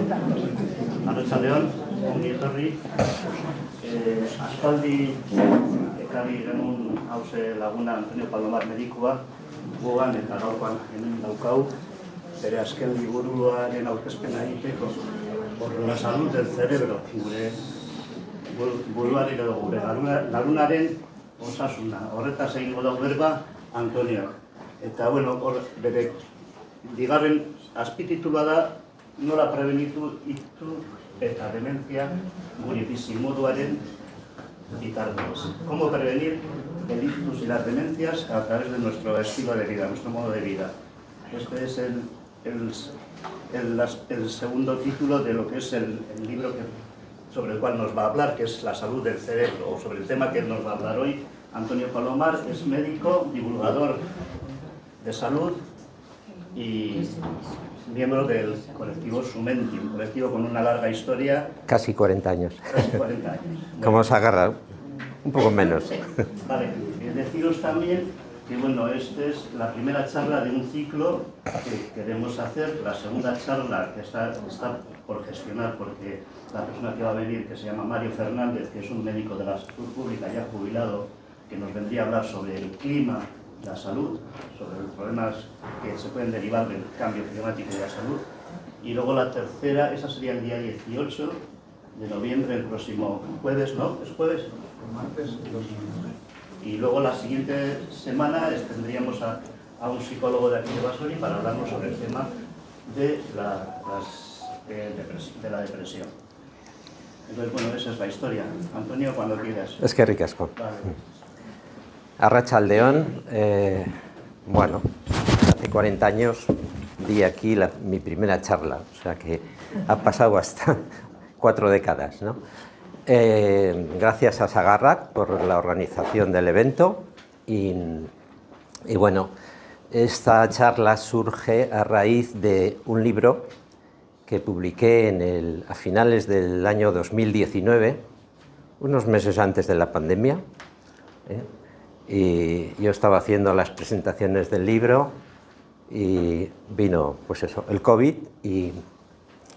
Arratsaldeon, ongi etorri. Aspaldi ekarri genuen hauze laguna Antonio Palomar medikua, gogan eta gaurkoan hemen daukau, bere azken liburuaren aurkezpena egiteko, por la salud del cerebro, gure buruari edo gure garunaren osasuna. Horretaz egingo da berba Antonio. Eta, bueno, bere bigarren azpititulua da nola prebenitu itu eta dementzia gure bizimoduaren bitartez. Cómo prevenir el ictus y las demencias a través de nuestro estilo de vida, nuestro modo de vida. Este es el segundo título de lo que es el libro sobre el cual nos va a hablar, que es la salud del cerebro, o sobre el tema que nos va a hablar hoy. Antonio Palomar es médico, divulgador de salud y miembro del colectivo Sumenti, un colectivo con una larga historia. Casi 40 años. Casi 40 años. ¿Cómo os agarra? Un poco menos. Vale, deciros también que bueno, esta es la primera charla de un ciclo que queremos hacer, la segunda charla que está por gestionar, porque la persona que va a venir, que se llama Mario Fernández, que es un médico de la salud pública ya jubilado, que nos vendría a hablar sobre el clima, la salud, sobre los problemas que se pueden derivar del cambio climático y la salud. Y luego la tercera, esa sería el día 18 de noviembre, el próximo jueves, ¿no? ¿Es jueves? Martes. Y luego la siguiente semana tendríamos a un psicólogo de aquí de Baserri para hablarnos sobre el tema de la depresión. Entonces, bueno, esa es la historia. Antonio, cuando quieras. Es que ricasco. Vale. Arratsaldeon, bueno, hace 40 años di aquí mi primera charla, o sea que ha pasado hasta 4 décadas, ¿no? Gracias a Sagarrak por la organización del evento y bueno, esta charla surge a raíz de un libro que publiqué a finales del año 2019, unos meses antes de la pandemia, y yo estaba haciendo las presentaciones del libro y vino, pues eso, el COVID y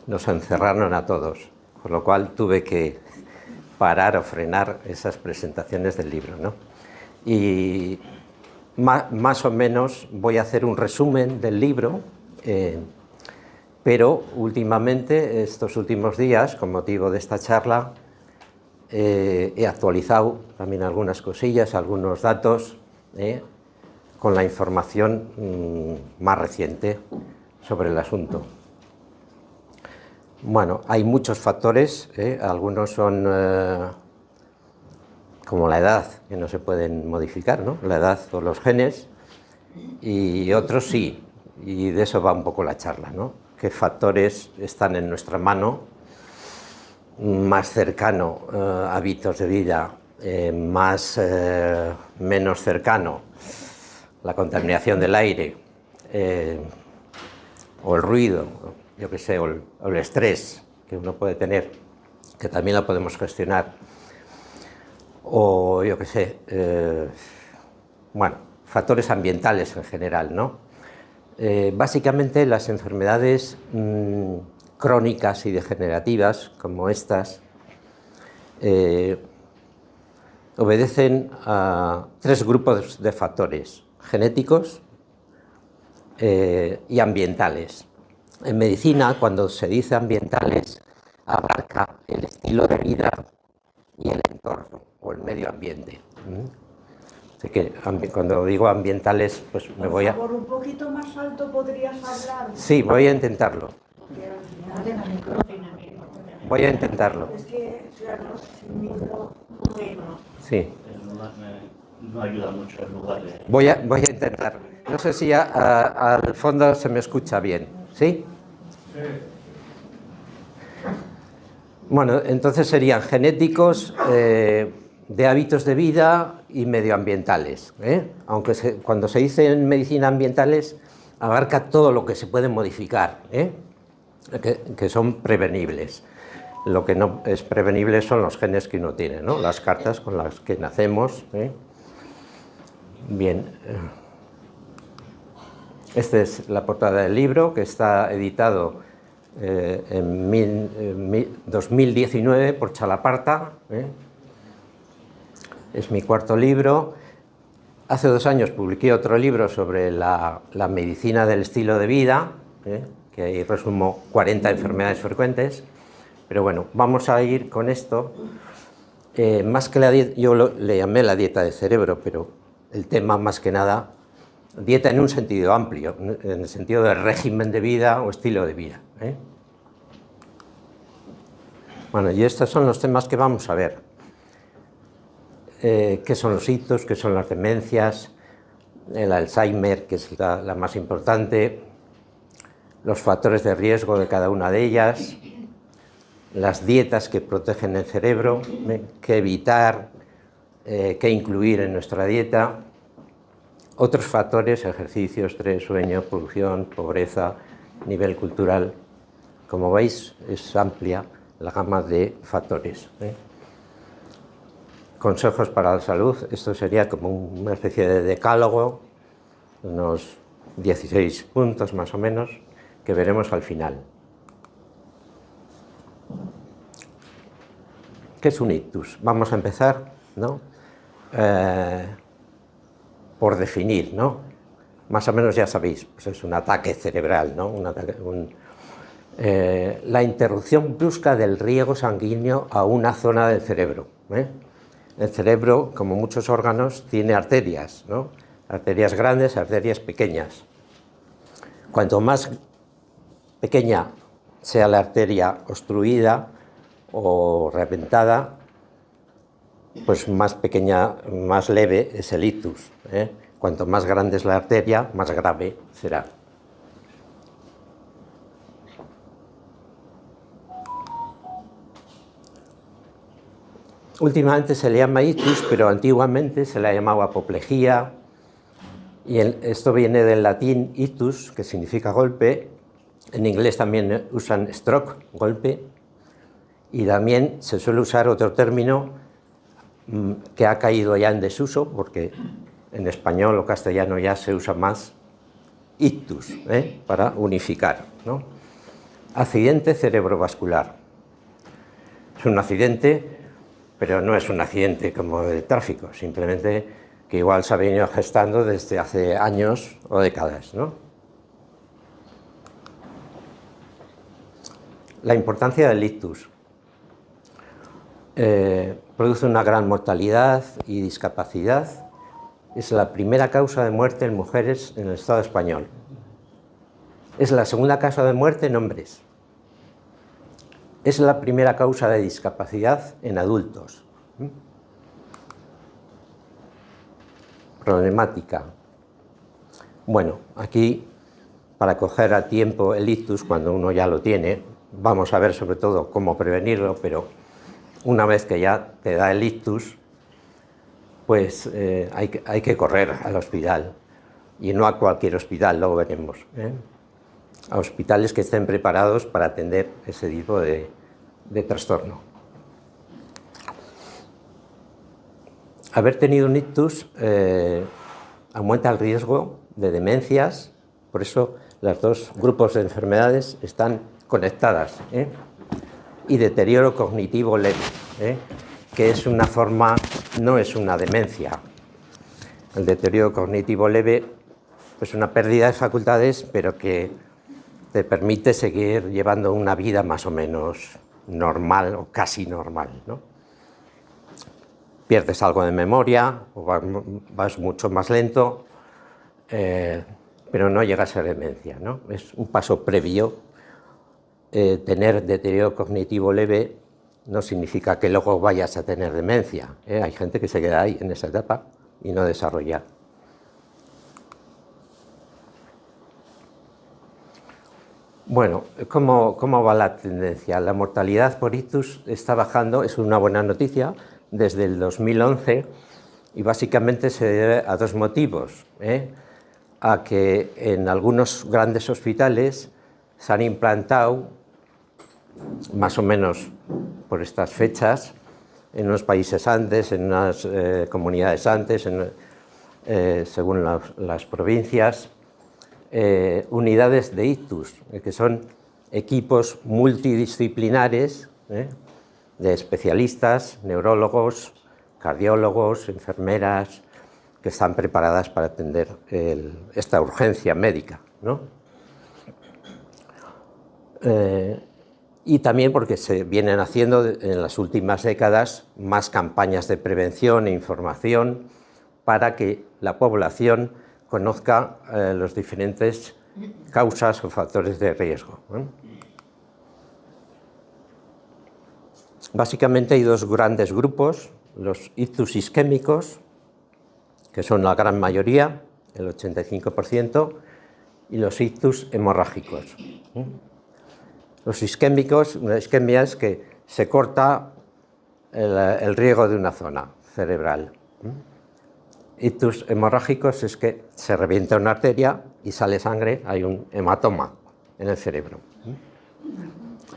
nos encerraron a todos, con lo cual tuve que parar o frenar esas presentaciones del libro, ¿no? Y más o menos voy a hacer un resumen del libro, pero últimamente, estos últimos días, con motivo de esta charla, he actualizado también algunas cosillas, algunos datos, con la información más reciente sobre el asunto. Bueno, hay muchos factores, algunos son como la edad, que no se pueden modificar, ¿no? La edad o los genes, y otros sí, y de eso va un poco la charla, ¿no? ¿Qué factores están en nuestra mano? Más cercano, hábitos de vida, menos cercano, la contaminación del aire, o el ruido, yo qué sé, o el estrés que uno puede tener, que también lo podemos gestionar, o yo qué sé, bueno, factores ambientales en general, ¿no? Básicamente las enfermedades crónicas y degenerativas como estas obedecen a 3 grupos de factores: genéticos y ambientales. En medicina, cuando se dice ambientales, abarca el estilo de vida y el entorno o el medio ambiente. Así que cuando digo ambientales, pues me voy a... Por favor, un poquito más alto podrías hablar. Sí, voy a intentarlo. Voy a intentarlo. Es que, claro, sin micro, bueno. Sí. No ayuda mucho el lugar de... Voy a intentar. No sé si al fondo se me escucha bien. ¿Sí? Sí. Bueno, entonces serían genéticos, de hábitos de vida y medioambientales, aunque cuando se dice en medicina ambientales abarca todo lo que se puede modificar, que son prevenibles. Lo que no es prevenible son los genes que uno tiene, ¿no? Las cartas con las que nacemos. Bien, esta es la portada del libro, que está editado en 2019 por Chalaparta. Es mi cuarto libro. Hace 2 años publiqué otro libro sobre la medicina del estilo de vida, que ahí resumo 40 enfermedades frecuentes. Pero bueno, vamos a ir con esto. Más que la dieta, yo le llamé la dieta de cerebro, pero el tema más que nada, dieta en un sentido amplio, en el sentido de régimen de vida o estilo de vida. Bueno, y estos son los temas que vamos a ver. ¿Qué son los ictus? ¿Qué son las demencias? El Alzheimer, que es la más importante. Los factores de riesgo de cada una de ellas. Las dietas que protegen el cerebro. ¿Qué evitar? ¿Qué incluir en nuestra dieta? Otros factores: ejercicio, estrés, sueño, polución, pobreza, nivel cultural. Como veis, es amplia la gama de factores. Consejos para la salud. Esto sería como una especie de decálogo, unos 16 puntos más o menos, que veremos al final. ¿Qué es un ictus? Vamos a empezar, ¿no? Por definir, ¿no? Más o menos ya sabéis, pues es un ataque cerebral, ¿no? La interrupción brusca del riego sanguíneo a una zona del cerebro. El cerebro, como muchos órganos, tiene arterias, ¿no? Arterias grandes, arterias pequeñas. Cuanto más pequeña sea la arteria obstruida o reventada, pues más pequeña, más leve es el ictus. Cuanto más grande es la arteria, más grave será. Últimamente se le llama ictus, pero antiguamente se le llamaba apoplejía, y esto viene del latín ictus, que significa golpe. En inglés también usan stroke, golpe, y también se suele usar otro término que ha caído ya en desuso, porque en español o castellano ya se usa más ictus, para unificar, ¿no? Accidente cerebrovascular. Es un accidente, pero no es un accidente como de tráfico, simplemente que igual se ha venido gestando desde hace años o décadas, ¿no? La importancia del ictus. Produce una gran mortalidad y discapacidad. Es la primera causa de muerte en mujeres en el Estado español. Es la segunda causa de muerte en hombres. Es la primera causa de discapacidad en adultos. Problemática. Bueno, aquí, para coger a tiempo el ictus, cuando uno ya lo tiene, vamos a ver sobre todo cómo prevenirlo, pero una vez que ya te da el ictus, pues hay que correr al hospital, y no a cualquier hospital, luego veremos, a hospitales que estén preparados para atender ese tipo de trastorno. Haber tenido un ictus aumenta el riesgo de demencias, por eso los dos grupos de enfermedades están conectadas, y deterioro cognitivo leve, que es una forma, no es una demencia. El deterioro cognitivo leve es una pérdida de facultades, pero que te permite seguir llevando una vida más o menos normal o casi normal, ¿no? Pierdes algo de memoria, o vas mucho más lento, pero no llega a ser demencia, ¿no? Es un paso previo. Tener deterioro cognitivo leve no significa que luego vayas a tener demencia, Hay gente que se queda ahí en esa etapa y no desarrolla. Bueno, ¿cómo va la tendencia? La mortalidad por ictus está bajando, es una buena noticia, desde el 2011, y básicamente se debe a dos motivos, a que en algunos grandes hospitales se han implantado, más o menos por estas fechas, en unos países antes, en unas comunidades antes, según las provincias, unidades de ictus, que son equipos multidisciplinares de especialistas, neurólogos, cardiólogos, enfermeras, que están preparadas para atender esta urgencia médica, ¿no? Y también porque se vienen haciendo en las últimas décadas más campañas de prevención e información para que la población conozca las diferentes causas o factores de riesgo, ¿no? Básicamente hay dos grandes grupos, los ictus isquémicos, que son la gran mayoría, el 85%, y los ictus hemorrágicos. Los isquémicos, una isquemia es que se corta el riego de una zona cerebral. Ictus hemorrágicos es que se revienta una arteria y sale sangre, hay un hematoma en el cerebro.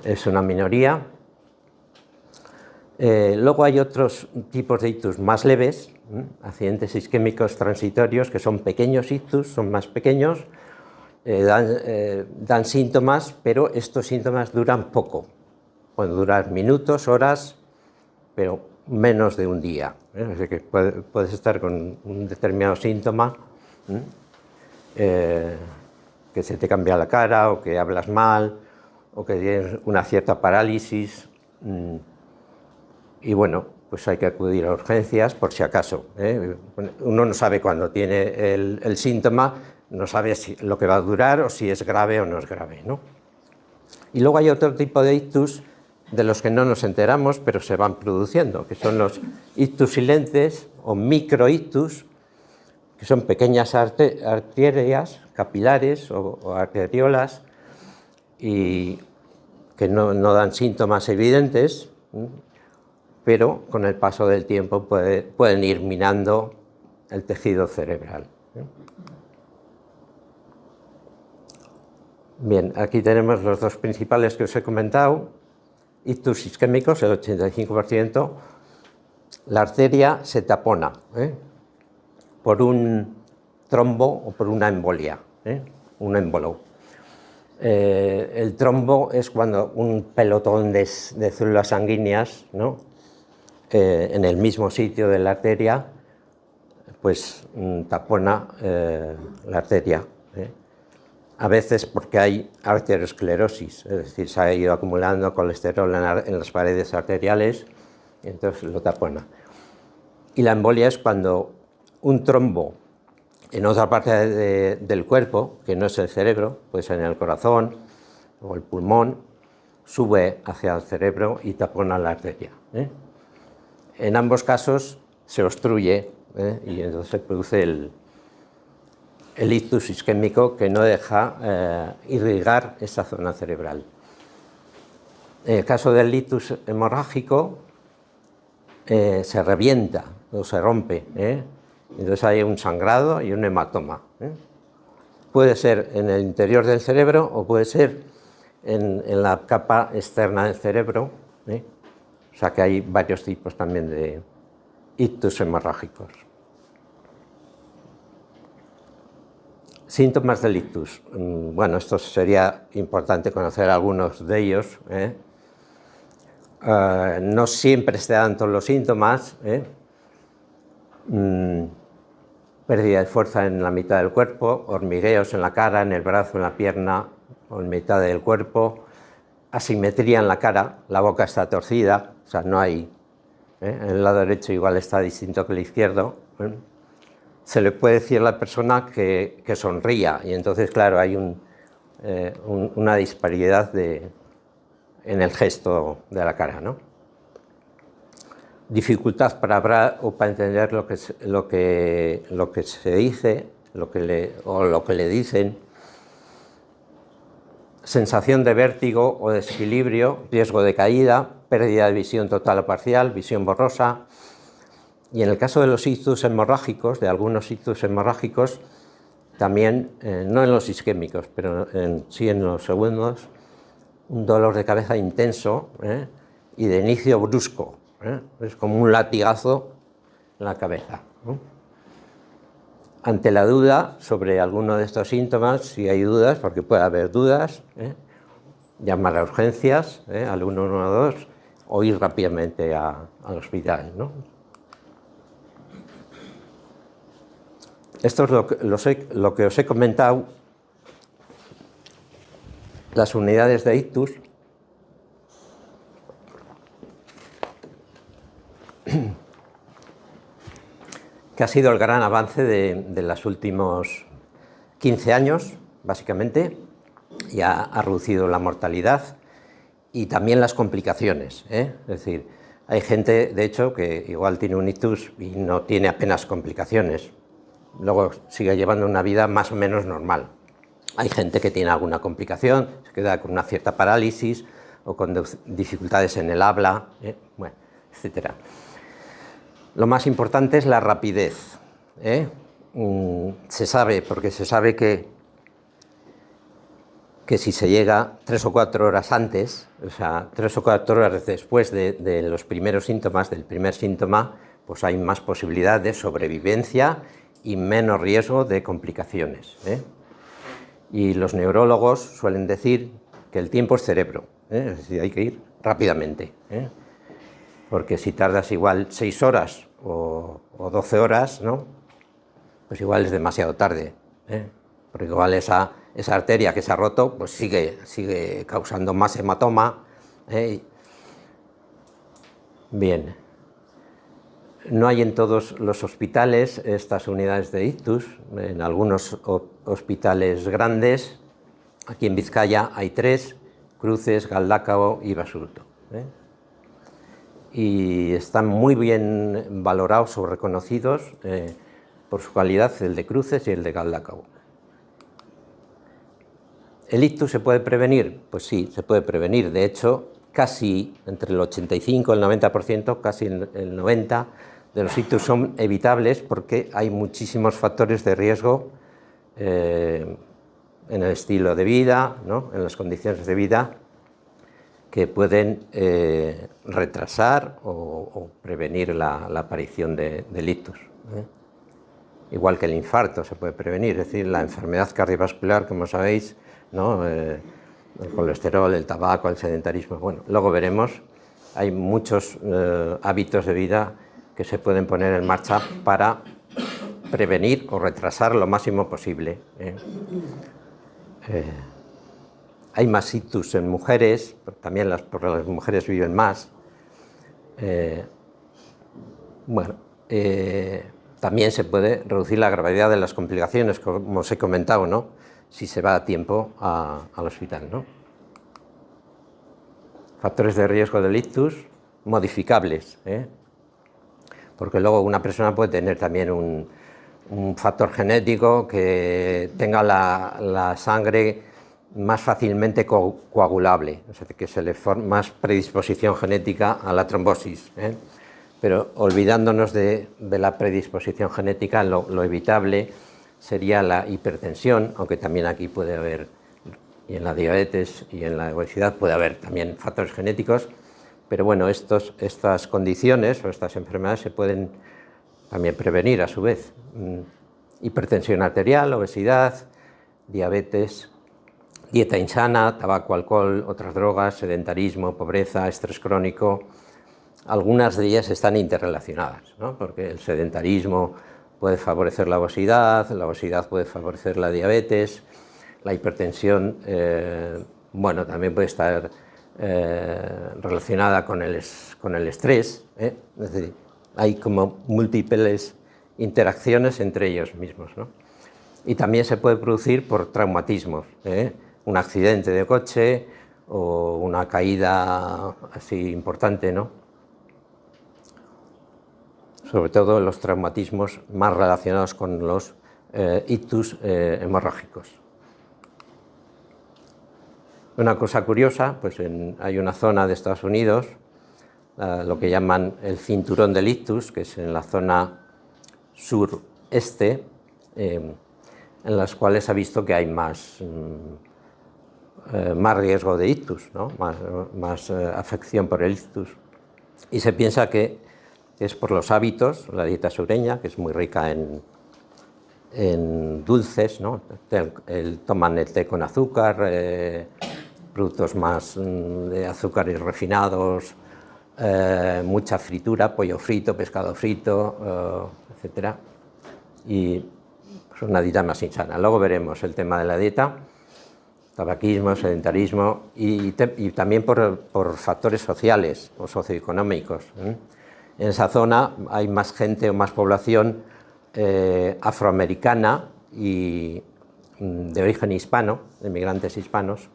Es una minoría. Luego hay otros tipos de ictus más leves, accidentes isquémicos transitorios, que son pequeños ictus, son más pequeños, dan síntomas, pero estos síntomas duran poco. Pueden durar minutos, horas, pero menos de un día. Así que puedes estar con un determinado síntoma, que se te cambia la cara, o que hablas mal, o que tienes una cierta parálisis. Y bueno, pues hay que acudir a urgencias por si acaso. Uno no sabe cuándo tiene el síntoma, no sabe si lo que va a durar o si es grave o no es grave, ¿no? Y luego hay otro tipo de ictus de los que no nos enteramos, pero se van produciendo, que son los ictus silentes o microictus, que son pequeñas arterias capilares o arteriolas y que no dan síntomas evidentes, pero con el paso del tiempo pueden ir minando el tejido cerebral. Bien, aquí tenemos los dos principales que os he comentado, ictus isquémicos, el 85%, la arteria se tapona por un trombo o por una embolia, un émbolo. El trombo es cuando un pelotón de células sanguíneas, ¿no?, en el mismo sitio de la arteria, pues tapona la arteria. A veces porque hay arteriosclerosis, es decir, se ha ido acumulando colesterol en las paredes arteriales y entonces lo tapona. Y la embolia es cuando un trombo en otra parte del cuerpo, que no es el cerebro, puede ser en el corazón o el pulmón, sube hacia el cerebro y tapona la arteria. En ambos casos se obstruye y entonces se produce el ictus isquémico que no deja irrigar esa zona cerebral. En el caso del ictus hemorrágico se revienta o se rompe, entonces hay un sangrado y un hematoma. Puede ser en el interior del cerebro o puede ser en la capa externa del cerebro. O sea que hay varios tipos también de ictus hemorrágicos. Síntomas del ictus. Bueno, esto sería importante conocer algunos de ellos. No siempre se dan todos los síntomas. Pérdida de fuerza en la mitad del cuerpo, hormigueos en la cara, en el brazo, en la pierna o en mitad del cuerpo, asimetría en la cara, la boca está torcida, o sea, no hay, el lado derecho igual está distinto que el izquierdo. Se le puede decir a la persona que sonría y entonces, claro, hay una disparidad en el gesto de la cara, ¿no? Dificultad para hablar o para entender lo que se dice o lo que le dicen. Sensación de vértigo o desequilibrio, riesgo de caída, pérdida de visión total o parcial, visión borrosa. Y en el caso de los ictus hemorrágicos, de algunos ictus hemorrágicos, también, no en los isquémicos, pero sí en los segundos, un dolor de cabeza intenso y de inicio brusco. Es como un latigazo en la cabeza. Ante la duda sobre alguno de estos síntomas, si hay dudas, porque puede haber dudas, llamar a urgencias, al 112, o ir rápidamente al hospital, ¿no? Esto es lo que os he comentado, las unidades de ictus. Que ha sido el gran avance de los últimos 15 años, básicamente, y ha reducido la mortalidad y también las complicaciones, ¿eh? Es decir, hay gente, de hecho, que igual tiene un ictus y no tiene apenas complicaciones, luego sigue llevando una vida más o menos normal. Hay gente que tiene alguna complicación, se queda con una cierta parálisis o con dificultades en el habla, bueno, etcétera. Lo más importante es la rapidez, ¿eh? Se sabe, porque se sabe que si se llega 3 o 4 horas antes, o sea, 3 o 4 horas después de los primeros síntomas, del primer síntoma, pues hay más posibilidad de sobrevivencia y menos riesgo de complicaciones, ¿eh? Y los neurólogos suelen decir que el tiempo es cerebro, ¿eh? Es decir, hay que ir rápidamente, ¿eh? Porque si tardas igual 6 horas o 12 horas, ¿no? Pues igual es demasiado tarde, ¿eh? Porque igual esa arteria que se ha roto, pues sigue causando más hematoma, ¿eh? Bien. No hay en todos los hospitales estas unidades de ictus. En algunos hospitales grandes, aquí en Vizcaya hay 3, Cruces, Galdakao y Basurto, ¿eh? Y están muy bien valorados o reconocidos por su calidad, el de Cruces y el de Galdakao. ¿El ictus se puede prevenir? Pues sí, se puede prevenir. De hecho, casi entre el 85 y el 90%, casi el 90% de los ictus son evitables porque hay muchísimos factores de riesgo en el estilo de vida, ¿no? En las condiciones de vida, que pueden retrasar o prevenir la aparición del ictus, ¿eh? Igual que el infarto se puede prevenir, es decir, la enfermedad cardiovascular, como sabéis, ¿no? El colesterol, el tabaco, el sedentarismo. Bueno, luego veremos, hay muchos hábitos de vida que se pueden poner en marcha para prevenir o retrasar lo máximo posible, ¿eh? Hay más ictus en mujeres, también porque las mujeres viven más. También se puede reducir la gravedad de las complicaciones, como os he comentado, ¿no? Si se va a tiempo al hospital, ¿no? Factores de riesgo del ictus modificables, ¿eh? Porque luego una persona puede tener también un factor genético que tenga la sangre más fácilmente coagulable, o sea, que se le forme más predisposición genética a la trombosis, ¿eh? Pero olvidándonos de la predisposición genética, lo evitable sería la hipertensión, aunque también aquí puede haber, y en la diabetes y en la obesidad puede haber también factores genéticos, pero bueno, estas condiciones o estas enfermedades se pueden también prevenir a su vez. Hipertensión arterial, obesidad, diabetes, dieta insana, tabaco, alcohol, otras drogas, sedentarismo, pobreza, estrés crónico. Algunas de ellas están interrelacionadas, ¿no? Porque el sedentarismo puede favorecer la obesidad puede favorecer la diabetes, la hipertensión, bueno, también puede estar relacionada con el estrés, ¿eh? Es decir, hay como múltiples interacciones entre ellos mismos, ¿no? Y también se puede producir por traumatismos, ¿eh? Un accidente de coche o una caída así importante, ¿no? Sobre todo los traumatismos más relacionados con los ictus hemorrágicos. Una cosa curiosa, pues hay una zona de Estados Unidos, lo que llaman el cinturón del ictus, que es en la zona sureste, en las cuales se ha visto que hay más riesgo de ictus, ¿no? más afección por el ictus. Y se piensa que es por los hábitos, la dieta sureña, que es muy rica en dulces, ¿no? Toman el té con azúcar, productos más de azúcares refinados, mucha fritura, pollo frito, pescado frito, etcétera, y pues, una dieta más insana. Luego veremos el tema de la dieta, tabaquismo, sedentarismo y también por factores sociales o socioeconómicos. En esa zona hay más gente o más población afroamericana y de origen hispano, de migrantes hispanos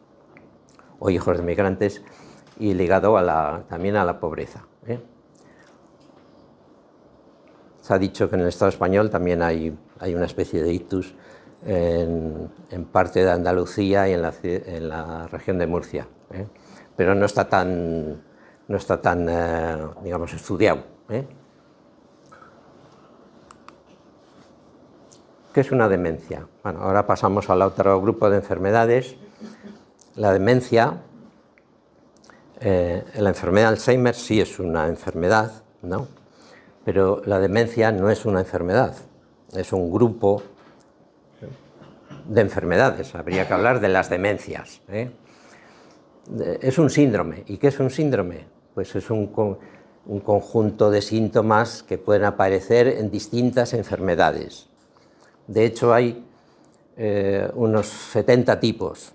o hijos de migrantes, y ligado también a la pobreza. Se ha dicho que en el Estado español también hay una especie de ictus en parte de Andalucía y en la región de Murcia, pero no está tan digamos, estudiado. ¿Qué es una demencia? Bueno, ahora pasamos al otro grupo de enfermedades. La demencia, la enfermedad de Alzheimer sí es una enfermedad, ¿no? Pero la demencia no es una enfermedad, es un grupo de enfermedades. Habría que hablar de las demencias. Es un síndrome. ¿Y qué es un síndrome? Pues es un conjunto de síntomas que pueden aparecer en distintas enfermedades. De hecho, hay unos 70 tipos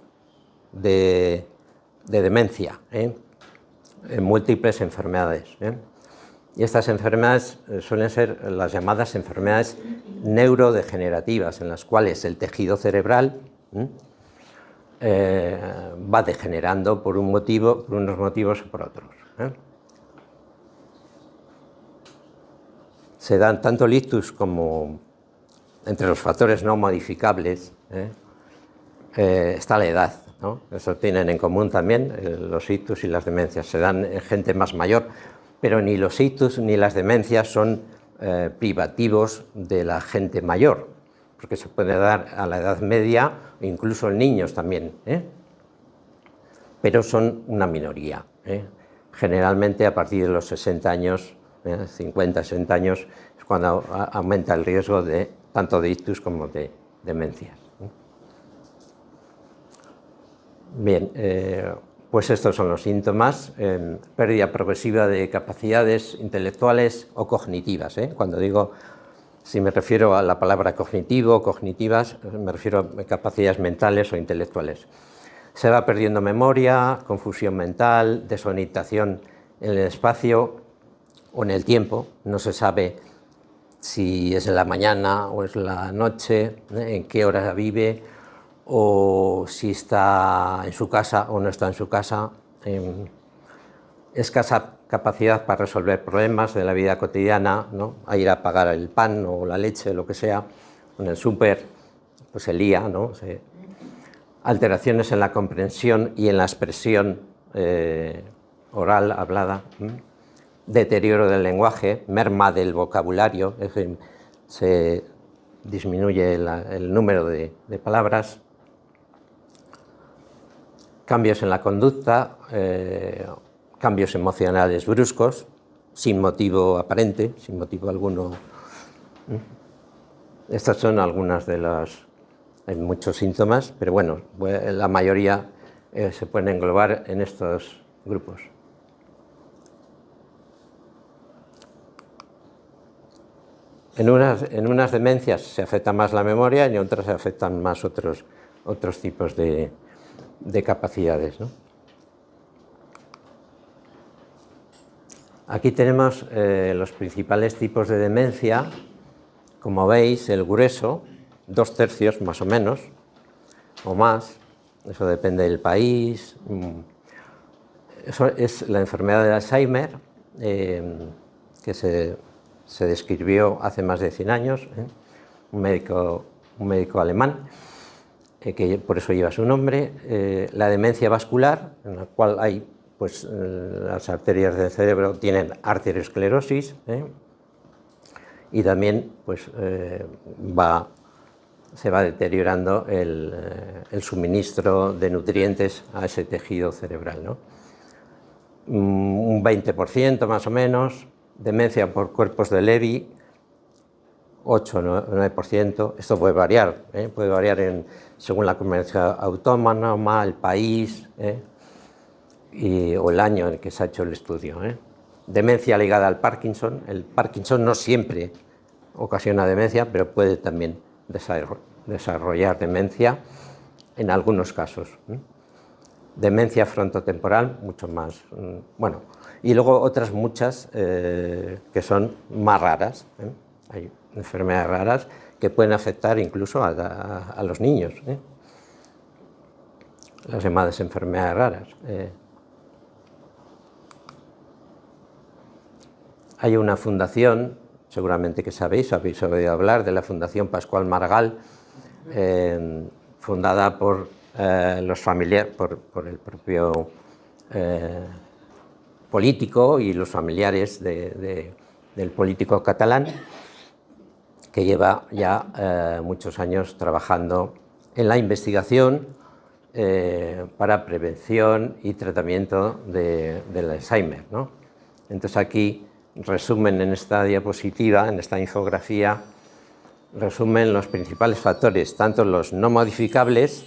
de demencia, en múltiples enfermedades. Y estas enfermedades suelen ser las llamadas enfermedades neurodegenerativas, en las cuales el tejido cerebral va degenerando por unos motivos o por otros. Se dan tanto el ictus como entre los factores no modificables está la edad, ¿no? Eso tienen en común también los ictus y las demencias. Se dan en gente más mayor, pero ni los ictus ni las demencias son privativos de la gente mayor, porque se puede dar a la edad media, incluso en niños también, pero son una minoría. Generalmente a partir de los 60 años, 50, 60 años, es cuando aumenta el riesgo de tanto de ictus como de demencias. Bien, pues estos son los síntomas: pérdida progresiva de capacidades intelectuales o cognitivas. Cuando digo, si me refiero a la palabra cognitivo o cognitivas, me refiero a capacidades mentales o intelectuales. Se va perdiendo memoria, confusión mental, desorientación en el espacio o en el tiempo. No se sabe si es en la mañana o es la noche, en qué hora vive, o si está en su casa o no está en su casa. Escasa capacidad para resolver problemas de la vida cotidiana, ¿no? A ir a pagar el pan o la leche, lo que sea, en el súper, pues se lía, ¿no? Alteraciones en la comprensión y en la expresión oral, hablada, deterioro del lenguaje, merma del vocabulario, es decir, se disminuye el número de palabras, cambios en la conducta, cambios emocionales bruscos, sin motivo aparente, sin motivo alguno. Estas son algunas de las... Hay muchos síntomas, pero bueno, la mayoría se pueden englobar en estos grupos. En unas demencias se afecta más la memoria y en otras se afectan más otros tipos de capacidades, ¿no? Aquí tenemos los principales tipos de demencia. Como veis, el grueso, 2/3 más o menos, o más, eso depende del país. Eso es la enfermedad de Alzheimer, que se describió hace más de 100 años, un médico alemán, que por eso lleva su nombre. La demencia vascular, en la cual hay, pues, las arterias del cerebro tienen arteriosclerosis, y también pues, se va deteriorando el suministro de nutrientes a ese tejido cerebral, ¿no? Un 20% más o menos. Demencia por cuerpos de Levy, 8 o 9%. Esto puede variar según la comunidad autónoma, el país, o el año en que se ha hecho el estudio. Demencia ligada al Parkinson. El Parkinson no siempre ocasiona demencia, pero puede también desarrollar demencia en algunos casos. Demencia frontotemporal, mucho más. Bueno, y luego otras muchas que son más raras. Hay enfermedades raras que pueden afectar incluso a los niños. Las llamadas enfermedades raras. Hay una fundación, seguramente que habéis oído hablar, de la Fundación Pascual Maragall, fundada por los familiares, por el propio político y los familiares del político catalán, que lleva ya muchos años trabajando en la investigación para prevención y tratamiento del Alzheimer, ¿no? Entonces aquí resumen en esta diapositiva, en esta infografía, resumen los principales factores, tanto los no modificables,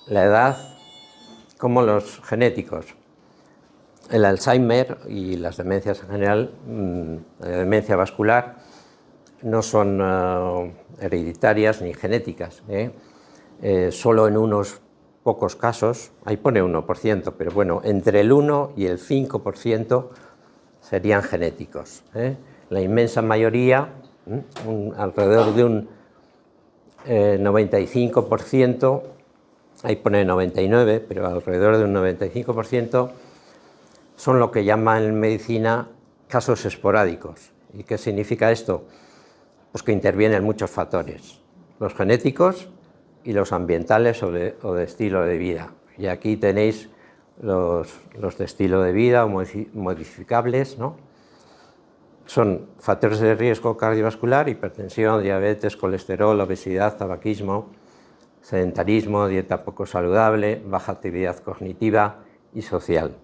la edad, como los genéticos. El Alzheimer y las demencias en general, la demencia vascular, no son hereditarias ni genéticas. Solo en unos pocos casos, ahí pone 1%, pero bueno, entre el 1 y el 5% serían genéticos. La inmensa mayoría, alrededor de un 95%, ahí pone 99%, pero alrededor de un 95%, son lo que llaman en medicina casos esporádicos. ¿Y qué significa esto? Pues que intervienen muchos factores, los genéticos y los ambientales o de estilo de vida. Y aquí tenéis los de estilo de vida o modificables, ¿no? Son factores de riesgo cardiovascular, hipertensión, diabetes, colesterol, obesidad, tabaquismo, sedentarismo, dieta poco saludable, baja actividad cognitiva y social.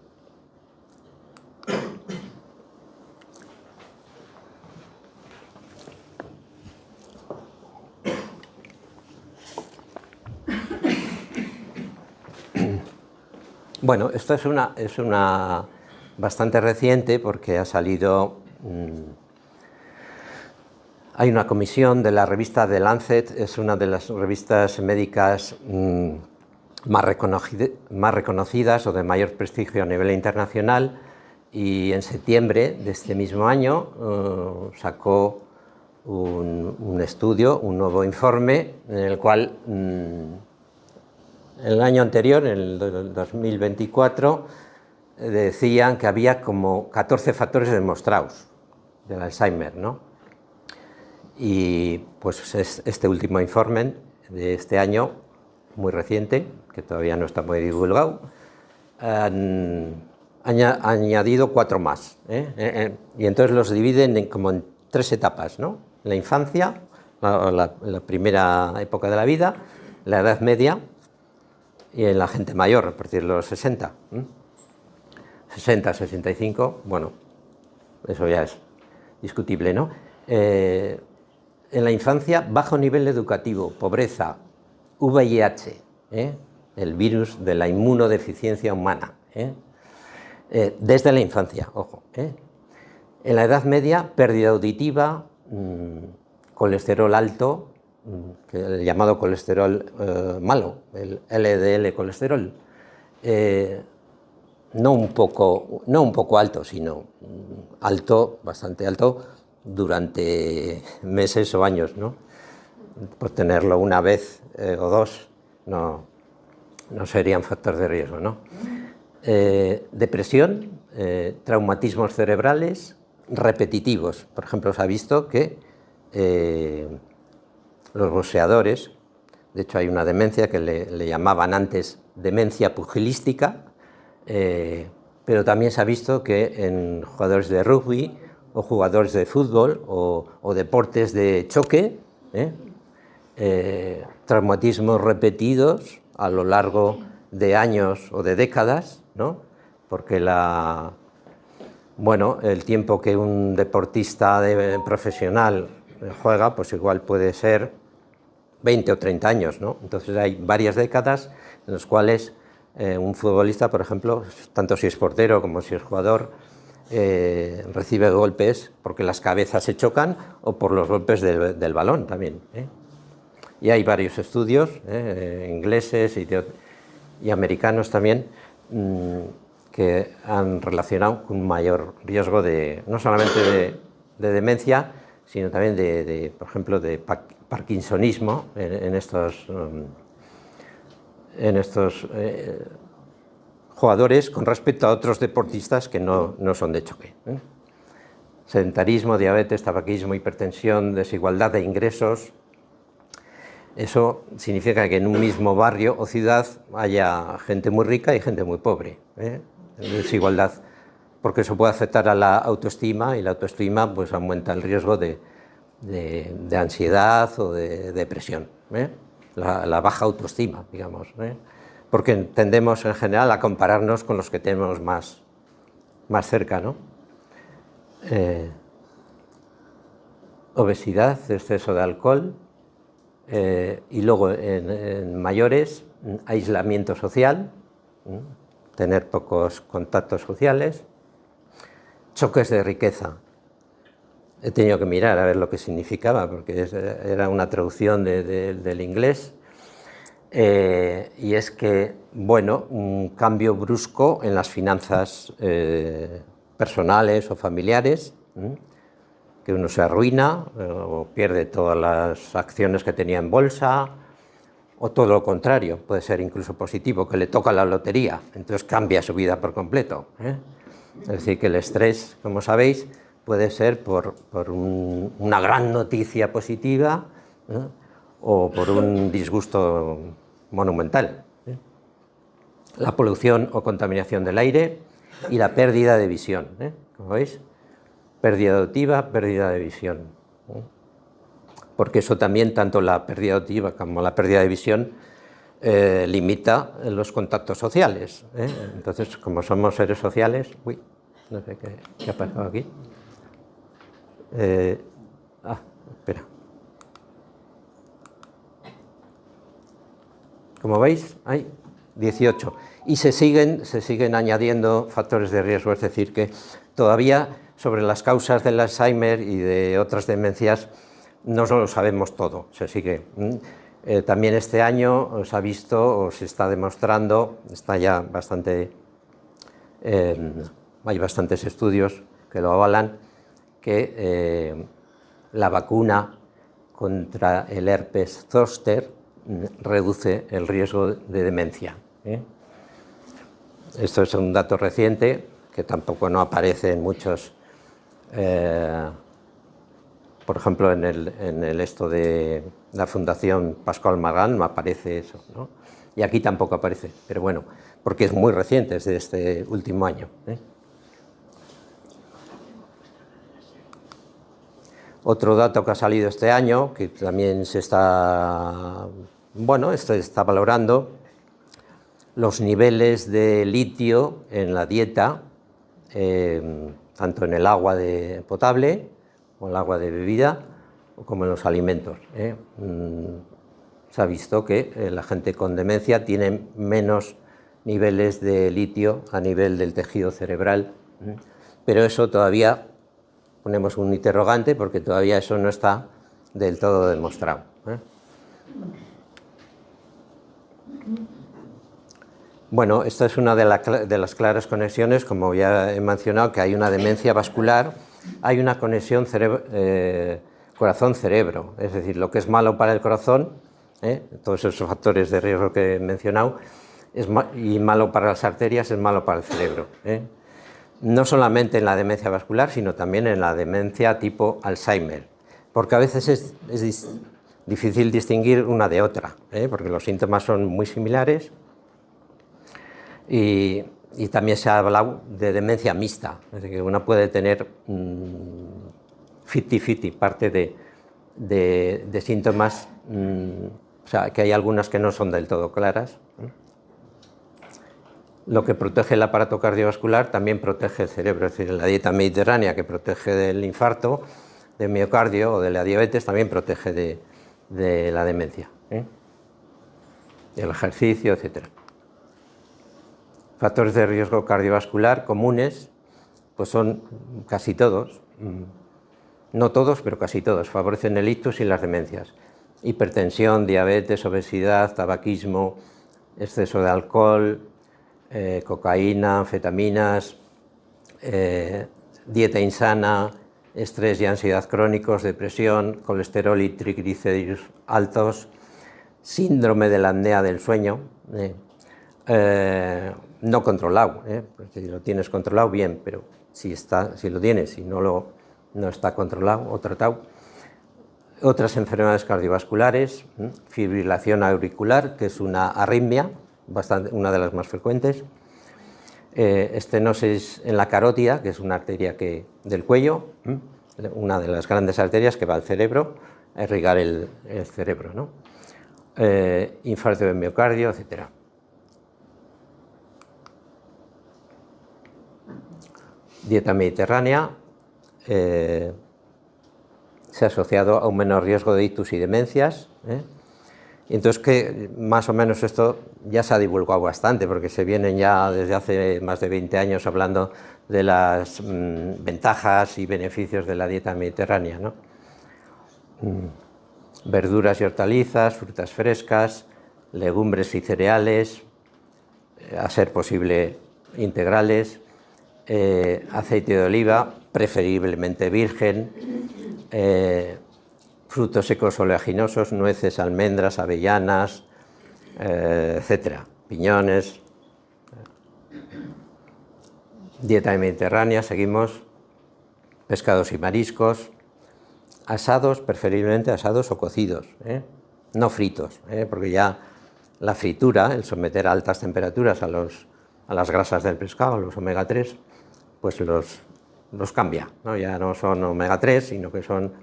Bueno, esto es una bastante reciente porque ha salido. Hay una comisión de la revista The Lancet, es una de las revistas médicas más reconocidas o de mayor prestigio a nivel internacional, y en septiembre de este mismo año sacó un estudio, un nuevo informe, en el cual el año anterior, en el 2024, decían que había como 14 factores demostrados del Alzheimer, ¿no? Y pues este último informe de este año, muy reciente, que todavía no está muy divulgado, han añadido 4 más, y entonces los dividen como en 3 etapas, ¿no? La infancia, la primera época de la vida, la edad media y en la gente mayor, a partir de los 60. 60, 65, bueno, eso ya es discutible, ¿no? En la infancia, bajo nivel educativo, pobreza, VIH, el virus de la inmunodeficiencia humana, desde la infancia, ojo. En la edad media, pérdida auditiva, colesterol alto, el llamado colesterol malo, el LDL colesterol, no un poco alto, sino alto, bastante alto, durante meses o años, ¿no? Por tenerlo una vez o dos no sería un factor de riesgo, ¿no? Depresión, traumatismos cerebrales repetitivos. Por ejemplo, se ha visto que los boxeadores, de hecho hay una demencia que le llamaban antes demencia pugilística, pero también se ha visto que en jugadores de rugby o jugadores de fútbol o deportes de choque, traumatismos repetidos a lo largo de años o de décadas, ¿no? Porque el tiempo que un deportista profesional juega, pues igual puede ser 20 o 30 años, ¿no? Entonces hay varias décadas en las cuales Un futbolista, por ejemplo, tanto si es portero como si es jugador, recibe golpes porque las cabezas se chocan o por los golpes del balón también. Y hay varios estudios, ingleses y americanos también, que han relacionado con un mayor riesgo no solamente de demencia, sino también por ejemplo, de parkinsonismo en estos jugadores con respecto a otros deportistas que no son de choque. Sedentarismo, diabetes, tabaquismo, hipertensión, desigualdad de ingresos. Eso significa que en un mismo barrio o ciudad haya gente muy rica y gente muy pobre. Desigualdad, porque eso puede afectar a la autoestima, y la autoestima pues aumenta el riesgo de ansiedad o de depresión. La baja autoestima, digamos, porque tendemos en general a compararnos con los que tenemos más cerca, ¿no? Obesidad, exceso de alcohol, y luego en mayores, aislamiento social, tener pocos contactos sociales, choques de riqueza. He tenido que mirar a ver lo que significaba, porque era una traducción del inglés, y es que, bueno, un cambio brusco en las finanzas personales o familiares, que uno se arruina o pierde todas las acciones que tenía en bolsa, o todo lo contrario, puede ser incluso positivo, que le toca la lotería, entonces cambia su vida por completo. Es decir, que el estrés, como sabéis, puede ser por una gran noticia positiva, o por un disgusto monumental. La polución o contaminación del aire y la pérdida de visión, como veis, pérdida auditiva, pérdida de visión. Porque eso también, tanto la pérdida auditiva como la pérdida de visión, limita los contactos sociales. Entonces, como somos seres sociales... Uy, no sé qué ha pasado aquí. Espera. Como veis, hay 18. Y se siguen añadiendo factores de riesgo, es decir, que todavía sobre las causas del Alzheimer y de otras demencias no lo sabemos todo, se sigue. También este año se ha visto, o se está demostrando, está ya bastante, hay bastantes estudios que lo avalan, que la vacuna contra el herpes zóster reduce el riesgo de demencia. Esto es un dato reciente que tampoco no aparece en muchos, por ejemplo, en el esto de la Fundación Pascual Maragall no aparece eso, ¿no? Y aquí tampoco aparece, pero bueno, porque es muy reciente, es de este último año. Otro dato que ha salido este año, que también se está valorando, los niveles de litio en la dieta, tanto en el agua potable, o el agua de bebida, como en los alimentos. Se ha visto que la gente con demencia tiene menos niveles de litio a nivel del tejido cerebral, pero eso todavía ponemos un interrogante, porque todavía eso no está del todo demostrado. Bueno, esta es una de las claras conexiones, como ya he mencionado, que hay una demencia vascular, hay una conexión corazón-cerebro, es decir, lo que es malo para el corazón, todos esos factores de riesgo que he mencionado, y malo para las arterias, es malo para el cerebro. No solamente en la demencia vascular, sino también en la demencia tipo Alzheimer, porque a veces es difícil distinguir una de otra, porque los síntomas son muy similares. Y también se ha hablado de demencia mixta, es decir, que uno puede tener 50-50, parte de síntomas, o sea, que hay algunas que no son del todo claras. Lo que protege el aparato cardiovascular también protege el cerebro, es decir, la dieta mediterránea, que protege del infarto, del miocardio o de la diabetes, también protege de la demencia, el ejercicio, etc. Factores de riesgo cardiovascular comunes, pues son casi todos, no todos, pero casi todos, favorecen el ictus y las demencias. Hipertensión, diabetes, obesidad, tabaquismo, exceso de alcohol, cocaína, anfetaminas, dieta insana, estrés y ansiedad crónicos, depresión, colesterol y triglicéridos altos, síndrome de la apnea del sueño, no controlado, porque si lo tienes controlado, bien, pero si lo tienes y no está controlado o tratado. Otras enfermedades cardiovasculares, fibrilación auricular, que es una arritmia, una de las más frecuentes, estenosis en la carótida, que es una arteria del cuello, una de las grandes arterias que va al cerebro, a irrigar el cerebro, ¿no? Infarto de miocardio, etc. Dieta mediterránea se ha asociado a un menor riesgo de ictus y demencias. Y entonces, que más o menos esto ya se ha divulgado bastante, porque se vienen ya desde hace más de 20 años hablando de las ventajas y beneficios de la dieta mediterránea, ¿no? Verduras y hortalizas, frutas frescas, legumbres y cereales, a ser posible integrales, aceite de oliva, preferiblemente virgen, frutos secos oleaginosos, nueces, almendras, avellanas, etcétera, piñones. Dieta mediterránea, seguimos, pescados y mariscos, asados, preferiblemente asados o cocidos, no fritos, porque ya la fritura, el someter a altas temperaturas a las grasas del pescado, los omega 3, pues los cambia, ¿no? Ya no son omega 3, sino que son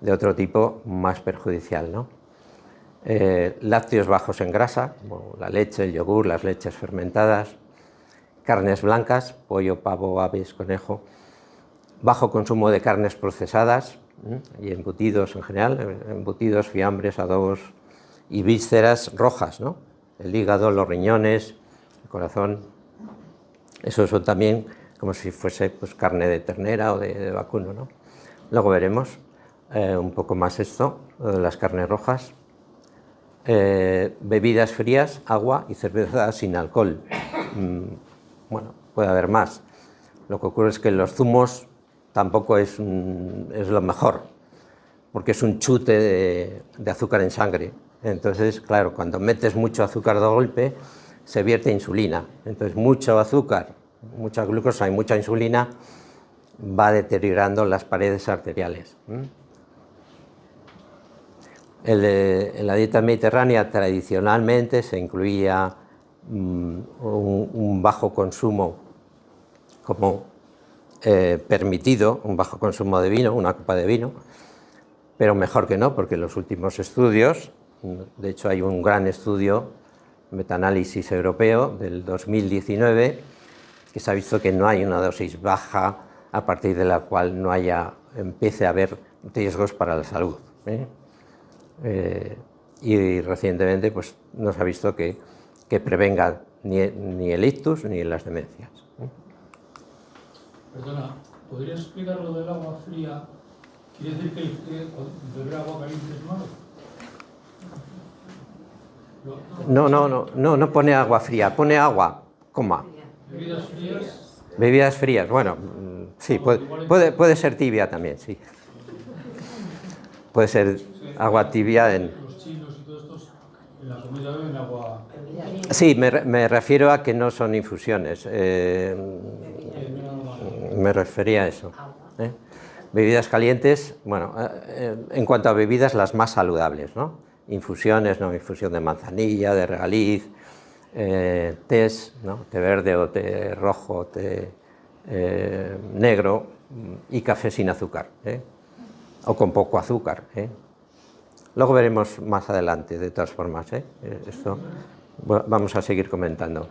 de otro tipo más perjudicial, ¿no? Lácteos bajos en grasa, como la leche, el yogur, las leches fermentadas, carnes blancas, pollo, pavo, aves, conejo, bajo consumo de carnes procesadas y embutidos en general, embutidos, fiambres, adobos y vísceras rojas, ¿no? El hígado, los riñones, el corazón, esos son también como si fuese pues, carne de ternera o de vacuno, ¿no? Luego veremos un poco más esto, de las carnes rojas. Bebidas frías, agua y cerveza sin alcohol. Bueno, puede haber más. Lo que ocurre es que los zumos tampoco es lo mejor, porque es un chute de azúcar en sangre. Entonces, claro, cuando metes mucho azúcar de golpe, se vierte insulina. Entonces, mucho azúcar, mucha glucosa y mucha insulina va deteriorando las paredes arteriales. En la dieta mediterránea tradicionalmente se incluía un bajo consumo como permitido, un bajo consumo de vino, una copa de vino, pero mejor que no, porque los últimos estudios, de hecho hay un gran estudio, metaanálisis europeo del 2019, que se ha visto que no hay una dosis baja a partir de la cual empiece a haber riesgos para la salud. Y recientemente pues, no se ha visto que prevenga ni el ictus ni las demencias. Perdona, ¿podrías explicar lo del agua fría? ¿Quiere decir que beber agua caliente es malo? No pone agua fría, pone agua, coma. ¿Bebidas frías? Bebidas frías, bueno, sí, puede ser tibia también, sí. Puede ser agua tibia en... Los chinos y todos estos en la comida beben agua... Sí, me refiero a que no son infusiones. Me refería a eso. Bebidas calientes, bueno, en cuanto a bebidas, las más saludables, ¿no? Infusiones, ¿no? Infusión de manzanilla, de regaliz, tés, ¿no? Té verde o té rojo, té negro y café sin azúcar, o con poco azúcar. Luego veremos más adelante, de todas formas, esto vamos a seguir comentando.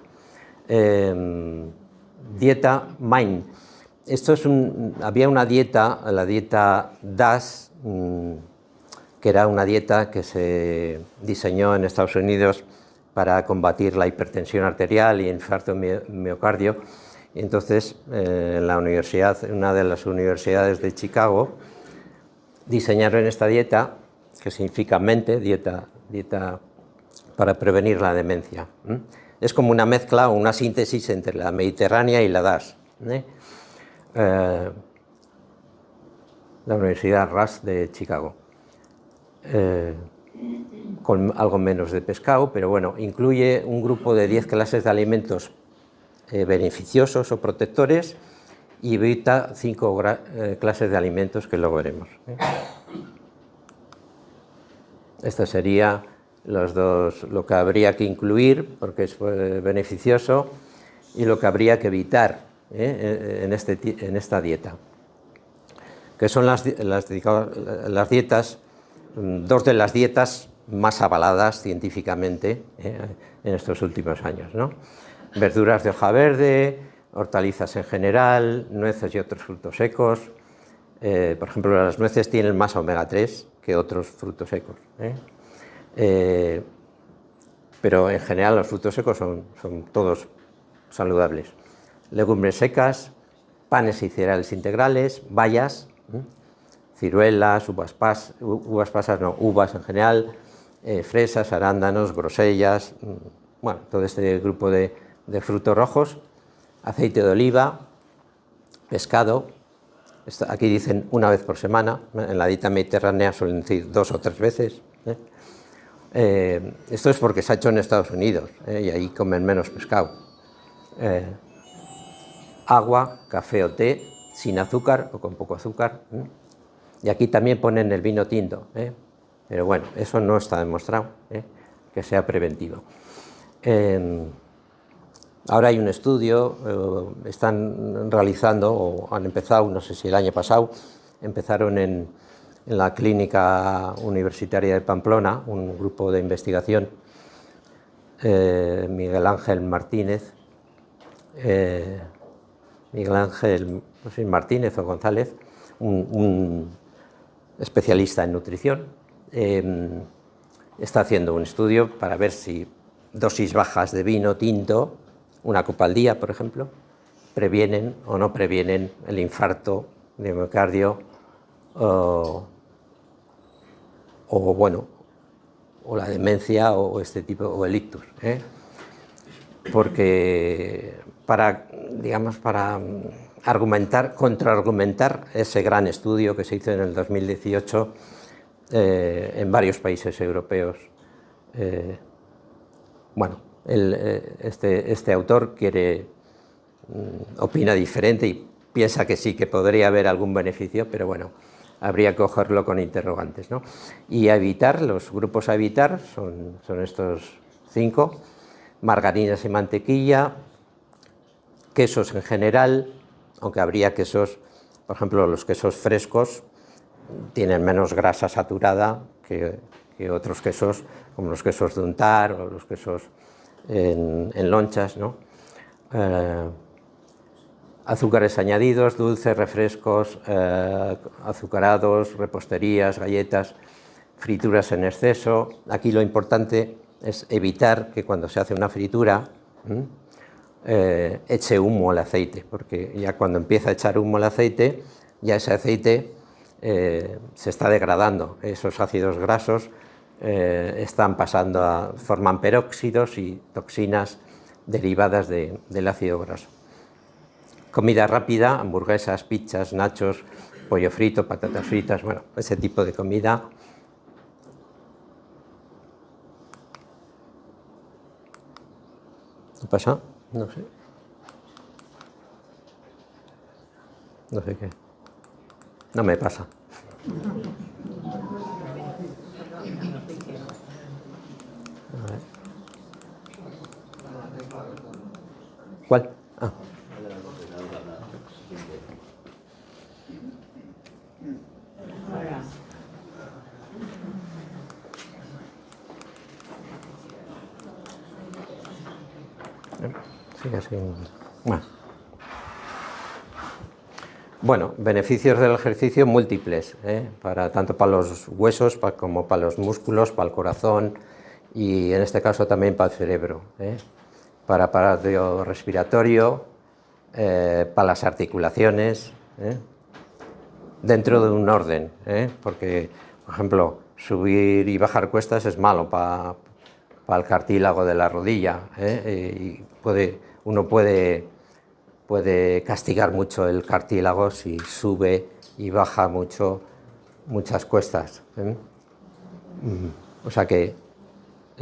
Dieta MIND. Había una dieta, la dieta DASS, que era una dieta que se diseñó en Estados Unidos para combatir la hipertensión arterial y infarto miocardio. Y entonces, en una de las universidades de Chicago, diseñaron esta dieta, que significa mente, dieta para prevenir la demencia. Es como una mezcla o una síntesis entre la mediterránea y la DASH. La Universidad Rush de Chicago. Con algo menos de pescado, pero bueno, incluye un grupo de 10 clases de alimentos beneficiosos o protectores y evita 5 clases de alimentos que luego veremos. Esta sería lo que habría que incluir, porque es beneficioso, y lo que habría que evitar en esta dieta, que son las dietas, 2 de las dietas más avaladas científicamente en estos últimos años, ¿no? Verduras de hoja verde, hortalizas en general, nueces y otros frutos secos. Por ejemplo, las nueces tienen más omega 3 que otros frutos secos. Pero en general los frutos secos son todos saludables. Legumbres secas, panes y cereales integrales, bayas, ciruelas, uvas en general, fresas, arándanos, grosellas, bueno, todo este grupo de frutos rojos, aceite de oliva, pescado. Aquí dicen 1 vez por semana, en la dieta mediterránea suelen decir 2 o 3 veces. Esto es porque se ha hecho en Estados Unidos y ahí comen menos pescado. Agua, café o té, sin azúcar o con poco azúcar. Y aquí también ponen el vino tinto, pero bueno, eso no está demostrado que sea preventivo. Ahora hay un estudio, están realizando, o han empezado, no sé si el año pasado, empezaron en la Clínica Universitaria de Pamplona, un grupo de investigación, Miguel Ángel Martínez o González, un especialista en nutrición, está haciendo un estudio para ver si dosis bajas de vino tinto, 1 copa al día, por ejemplo, previenen o no previenen el infarto de miocardio o la demencia o este tipo, o el ictus. Porque para contraargumentar ese gran estudio que se hizo en el 2018 en varios países europeos. Este autor opina diferente y piensa que sí, que podría haber algún beneficio, pero bueno, habría que cogerlo con interrogantes, ¿no? Y a evitar, los grupos a evitar son estos 5: margarinas y mantequilla, quesos en general, aunque habría quesos, por ejemplo, los quesos frescos tienen menos grasa saturada que otros quesos, como los quesos de untar o los quesos en lonchas, ¿no? Azúcares añadidos, dulces, refrescos, azucarados, reposterías, galletas, frituras en exceso. Aquí lo importante es evitar que cuando se hace una fritura eche humo el aceite, porque ya cuando empieza a echar humo el aceite, ya ese aceite se está degradando. Esos ácidos grasos están forman peróxidos y toxinas derivadas del ácido graso. Comida rápida, hamburguesas, pizzas, nachos, pollo frito, patatas fritas, bueno, ese tipo de comida. ¿Qué pasa? No sé. No sé qué. No me pasa. A ver. ¿Cuál? Ah. Sigue así. Bueno, beneficios del ejercicio múltiples, tanto para los huesos como para los músculos, para el corazón y en este caso también para el cerebro, para aparato respiratorio, para las articulaciones, dentro de un orden, porque, por ejemplo, subir y bajar cuestas es malo para el cartílago de la rodilla, y uno puede castigar mucho el cartílago si sube y baja muchas cuestas. O sea que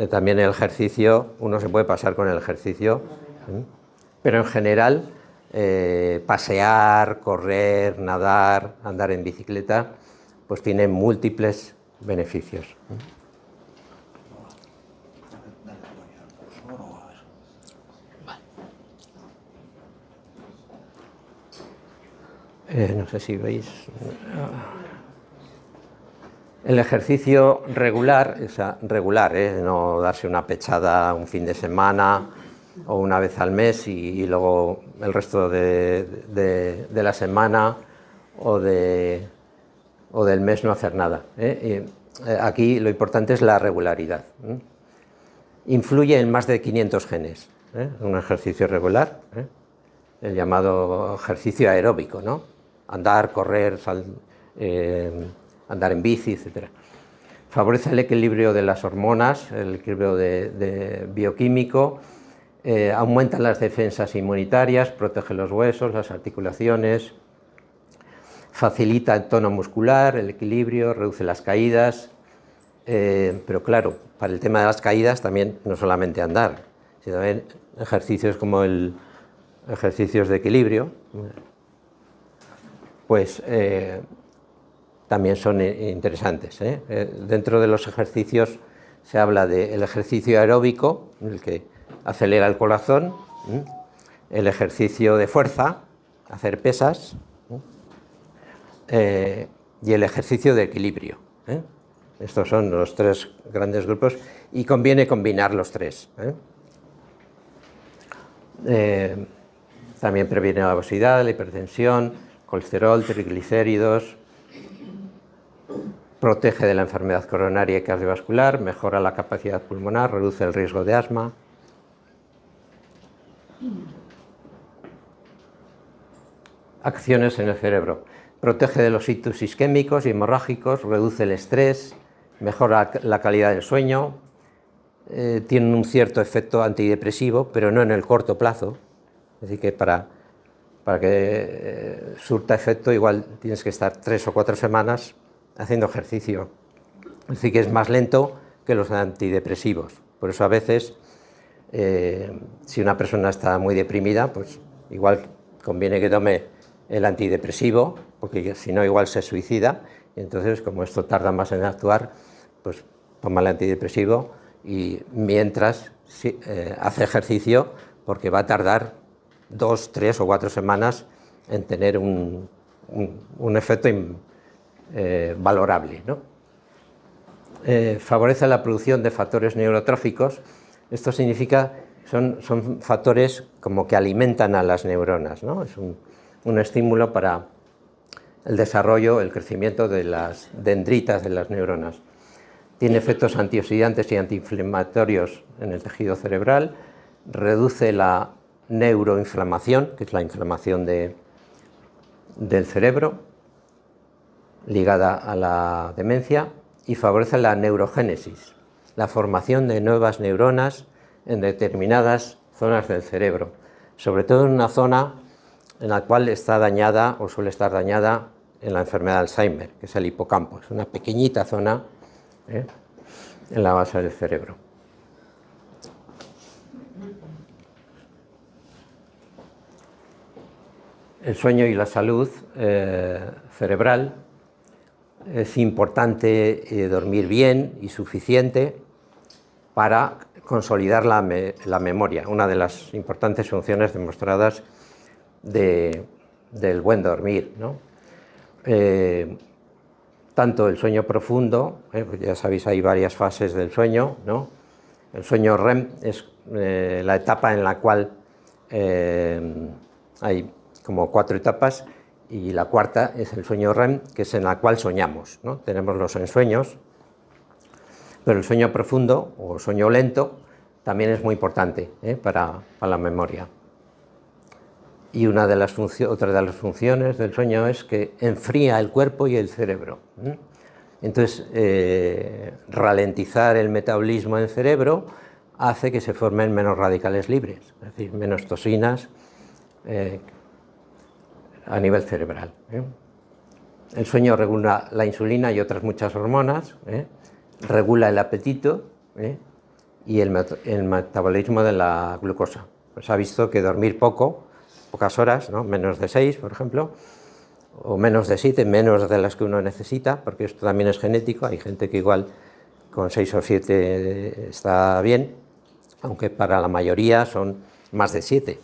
también el ejercicio, uno se puede pasar con el ejercicio, pero en general pasear, correr, nadar, andar en bicicleta, pues tiene múltiples beneficios. No sé si veis. El ejercicio regular, o sea, regular, no darse una pechada un fin de semana o una vez al mes y luego el resto de la semana o del mes no hacer nada. Aquí lo importante es la regularidad. Influye en más de 500 genes, un ejercicio regular, el llamado ejercicio aeróbico, ¿no? Andar, correr, andar en bici, etc. Favorece el equilibrio de las hormonas, el equilibrio bioquímico, aumenta las defensas inmunitarias, protege los huesos, las articulaciones, facilita el tono muscular, el equilibrio, reduce las caídas, pero claro, para el tema de las caídas también no solamente andar, sino también ejercicios como ejercicios de equilibrio, pues también son interesantes. Dentro de los ejercicios se habla del ejercicio aeróbico, en el que acelera el corazón, el ejercicio de fuerza, hacer pesas, y el ejercicio de equilibrio. Estos son los tres grandes grupos y conviene combinar los tres. También previene la obesidad, la hipertensión, colesterol, triglicéridos, protege de la enfermedad coronaria y cardiovascular, mejora la capacidad pulmonar, reduce el riesgo de asma. Acciones en el cerebro. Protege de los ictus isquémicos y hemorrágicos, reduce el estrés, mejora la calidad del sueño, tiene un cierto efecto antidepresivo, pero no en el corto plazo. Es decir, que para que surta efecto igual tienes que estar 3 o 4 semanas haciendo ejercicio. Es decir, que es más lento que los antidepresivos. Por eso a veces, si una persona está muy deprimida, pues igual conviene que tome el antidepresivo, porque si no igual se suicida, y entonces como esto tarda más en actuar, pues toma el antidepresivo y mientras hace ejercicio, porque va a tardar 2, 3 o 4 semanas en tener un efecto valorable, ¿no? Favorece la producción de factores neurotróficos. Esto significa, son factores como que alimentan a las neuronas, ¿no? Es un estímulo para el desarrollo, el crecimiento de las dendritas de las neuronas. Tiene efectos antioxidantes y antiinflamatorios en el tejido cerebral, reduce la neuroinflamación, que es la inflamación del cerebro, ligada a la demencia, y favorece la neurogénesis, la formación de nuevas neuronas en determinadas zonas del cerebro, sobre todo en una zona en la cual está dañada o suele estar dañada en la enfermedad de Alzheimer, que es el hipocampo. Es una pequeñita zona en la base del cerebro. El sueño y la salud cerebral. Es importante dormir bien y suficiente para consolidar la memoria, una de las importantes funciones demostradas del buen dormir, ¿no? Tanto el sueño profundo, pues ya sabéis, hay varias fases del sueño, ¿no? El sueño REM es la etapa en la cual hay como 4 etapas, y la cuarta es el sueño REM, que es en la cual soñamos, ¿no? Tenemos los ensueños, Pero el sueño profundo o sueño lento también es muy importante para la memoria. Y otra de las funciones del sueño es que enfría el cuerpo y el cerebro. Entonces, ralentizar el metabolismo en el cerebro hace que se formen menos radicales libres, es decir, menos toxinas a nivel cerebral. El sueño regula la insulina y otras muchas hormonas, regula el apetito y el metabolismo de la glucosa. Pues se ha visto que dormir pocas horas, ¿no? Menos de 6, por ejemplo, o menos de 7, menos de las que uno necesita, porque esto también es genético, hay gente que igual con 6 o 7 está bien, aunque para la mayoría son más de 7.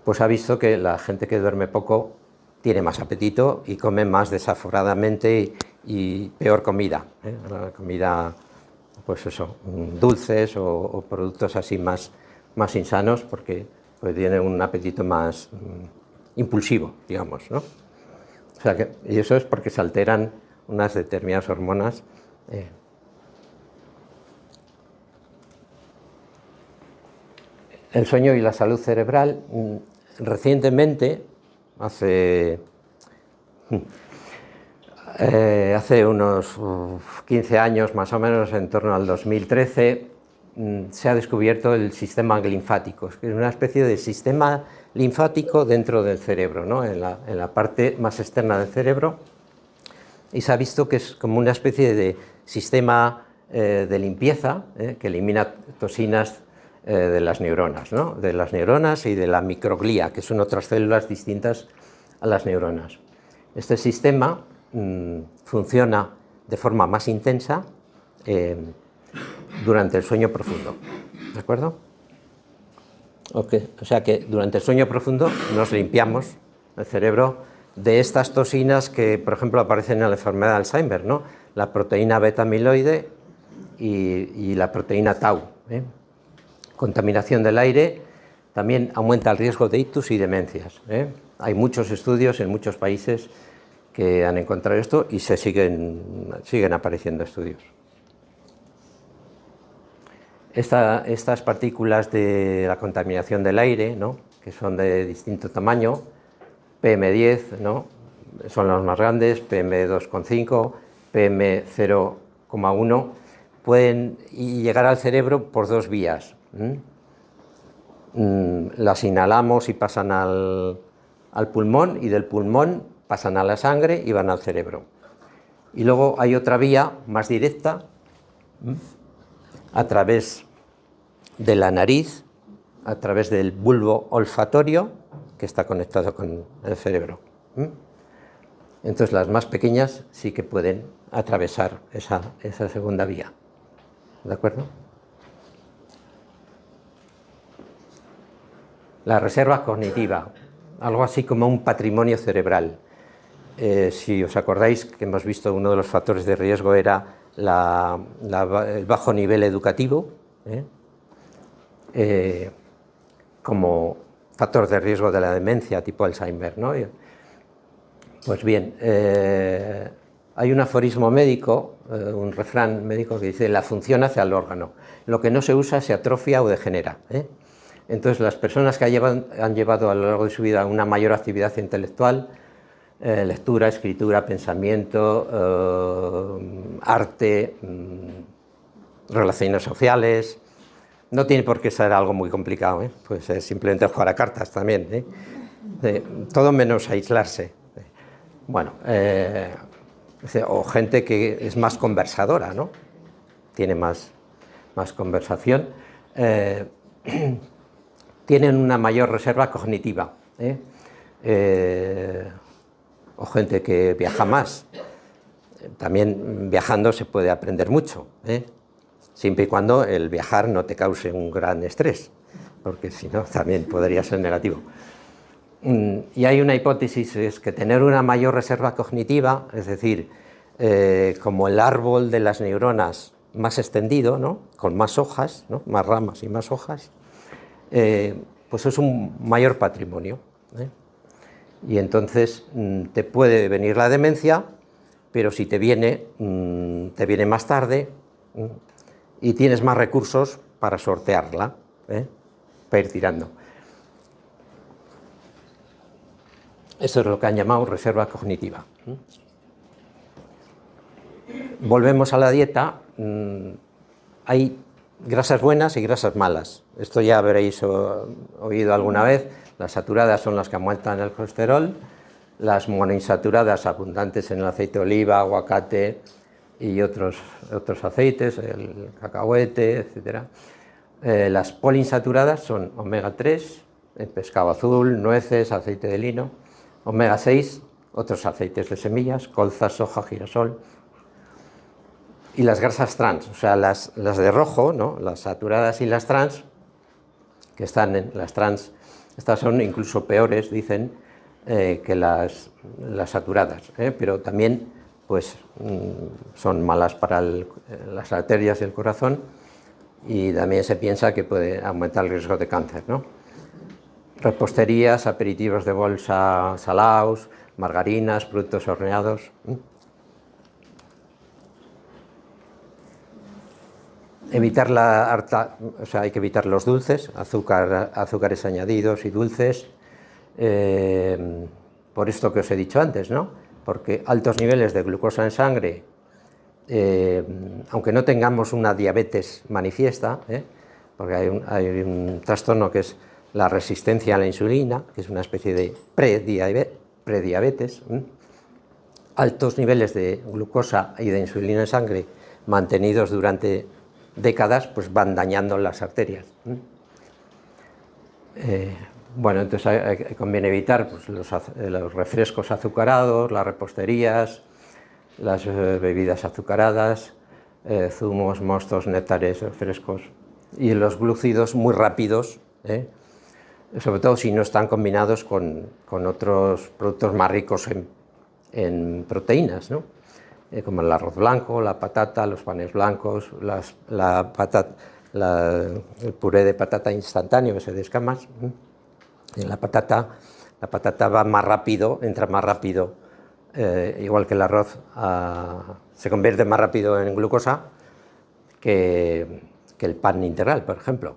Pues ha visto que la gente que duerme poco tiene más apetito y come más desaforadamente y peor comida, la comida, pues eso, dulces o productos así más insanos, porque pues tiene un apetito más impulsivo, digamos, ¿no? O sea y eso es porque se alteran unas determinadas hormonas. El sueño y la salud cerebral. Recientemente, hace unos 15 años más o menos, en torno al 2013, se ha descubierto el sistema linfático, que es una especie de sistema linfático dentro del cerebro, ¿no? en la parte más externa del cerebro, y se ha visto que es como una especie de sistema de limpieza que elimina toxinas de las neuronas, ¿no? De las neuronas y de la microglía, que son otras células distintas a las neuronas. Este sistema funciona de forma más intensa durante el sueño profundo, ¿de acuerdo? Okay. O sea que durante el sueño profundo nos limpiamos el cerebro de estas toxinas que, por ejemplo, aparecen en la enfermedad de Alzheimer, ¿no? La proteína beta-amiloide y la proteína tau. Contaminación del aire también aumenta el riesgo de ictus y demencias. Hay muchos estudios en muchos países que han encontrado esto y siguen apareciendo estudios. Estas partículas de la contaminación del aire, ¿no? Que son de distinto tamaño, PM10, ¿no? Son los más grandes, PM2,5, PM0,1, pueden llegar al cerebro por dos vías. Las inhalamos y pasan al pulmón, y del pulmón pasan a la sangre y van al cerebro. Y luego hay otra vía más directa, a través de la nariz, a través del bulbo olfatorio, que está conectado con el cerebro. Entonces las más pequeñas sí que pueden atravesar esa segunda vía. ¿De acuerdo? La reserva cognitiva, algo así como un patrimonio cerebral. Si os acordáis que hemos visto, uno de los factores de riesgo era el bajo nivel educativo, como factor de riesgo de la demencia tipo Alzheimer, ¿no? Pues bien, hay un aforismo médico, un refrán médico que dice: la función hace al órgano, lo que no se usa se atrofia o degenera. Entonces las personas que han llevado a lo largo de su vida una mayor actividad intelectual, lectura, escritura, pensamiento, arte, relaciones sociales, no tiene por qué ser algo muy complicado, pues simplemente jugar a cartas también, todo menos aislarse. Bueno, o gente que es más conversadora, ¿no? Tiene más conversación, tienen una mayor reserva cognitiva, o gente que viaja más. También viajando se puede aprender mucho, siempre y cuando el viajar no te cause un gran estrés, porque si no también podría ser negativo. Y hay una hipótesis, es que tener una mayor reserva cognitiva, es decir, como el árbol de las neuronas más extendido, ¿no? Con más hojas, ¿no? Más ramas y más hojas, pues es un mayor patrimonio, y entonces te puede venir la demencia, pero si te viene más tarde y tienes más recursos para sortearla, para ir tirando. Eso es lo que han llamado reserva cognitiva. Volvemos a la dieta. Hay grasas buenas y grasas malas. Esto ya habréis oído alguna vez. Las saturadas son las que aumentan el colesterol, las monoinsaturadas abundantes en el aceite de oliva, aguacate y otros aceites, el cacahuete, etc. Las poliinsaturadas son omega 3, el pescado azul, nueces, aceite de lino, omega 6, otros aceites de semillas, colza, soja, girasol. Y las grasas trans, o sea, las de rojo, ¿no? Las saturadas y las trans, que están en las trans, estas son incluso peores, dicen, que las saturadas, pero también pues, son malas para las arterias y el corazón, y también se piensa que puede aumentar el riesgo de cáncer, ¿no? Reposterías, aperitivos de bolsa salados, margarinas, productos horneados. Evitar o sea, hay que evitar los dulces, azúcares añadidos y dulces, por esto que os he dicho antes, ¿no? Porque altos niveles de glucosa en sangre, aunque no tengamos una diabetes manifiesta, porque hay un trastorno que es la resistencia a la insulina, que es una especie de prediabetes, altos niveles de glucosa y de insulina en sangre mantenidos durante décadas, pues van dañando las arterias. Bueno, entonces conviene evitar pues, los refrescos azucarados, las reposterías, las bebidas azucaradas, zumos, mostos, néctares, refrescos, y los glúcidos muy rápidos, sobre todo si no están combinados con otros productos más ricos en proteínas, ¿no? Como el arroz blanco, la patata, los panes blancos, el puré de patata instantáneo que se descamas. La patata va más rápido, entra más rápido, igual que el arroz, se convierte más rápido en glucosa que el pan integral, por ejemplo.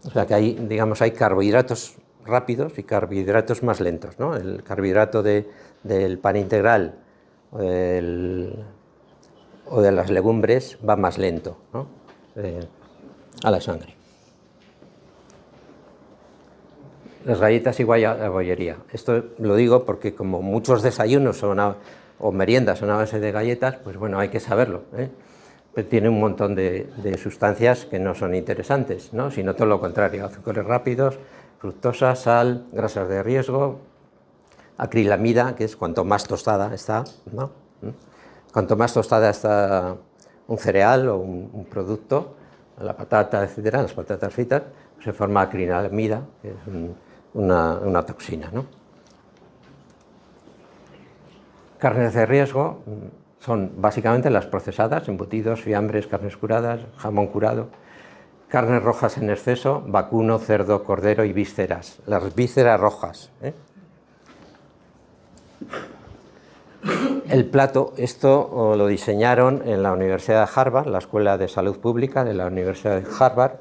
O sea que hay carbohidratos rápidos y carbohidratos más lentos, ¿no? El carbohidrato del pan integral o de las legumbres va más lento, ¿no? A la sangre. Las galletas y la bollería. Esto lo digo porque como muchos desayunos o meriendas son a base de galletas, pues bueno, hay que saberlo, Pero tiene un montón de sustancias que no son interesantes, ¿no? Sino todo lo contrario, azúcares rápidos, fructosa, sal, grasas de riesgo, acrilamida, que es cuanto más tostada está, ¿no? Cuanto más tostada está un cereal o un producto, la patata, etcétera, las patatas fritas, se forma acrilamida, que es una toxina, ¿no? Carnes de riesgo son básicamente las procesadas, embutidos, fiambres, carnes curadas, jamón curado. Carnes rojas en exceso, vacuno, cerdo, cordero y vísceras. Las vísceras rojas. El plato, esto lo diseñaron en la Universidad de Harvard, la Escuela de Salud Pública de la Universidad de Harvard,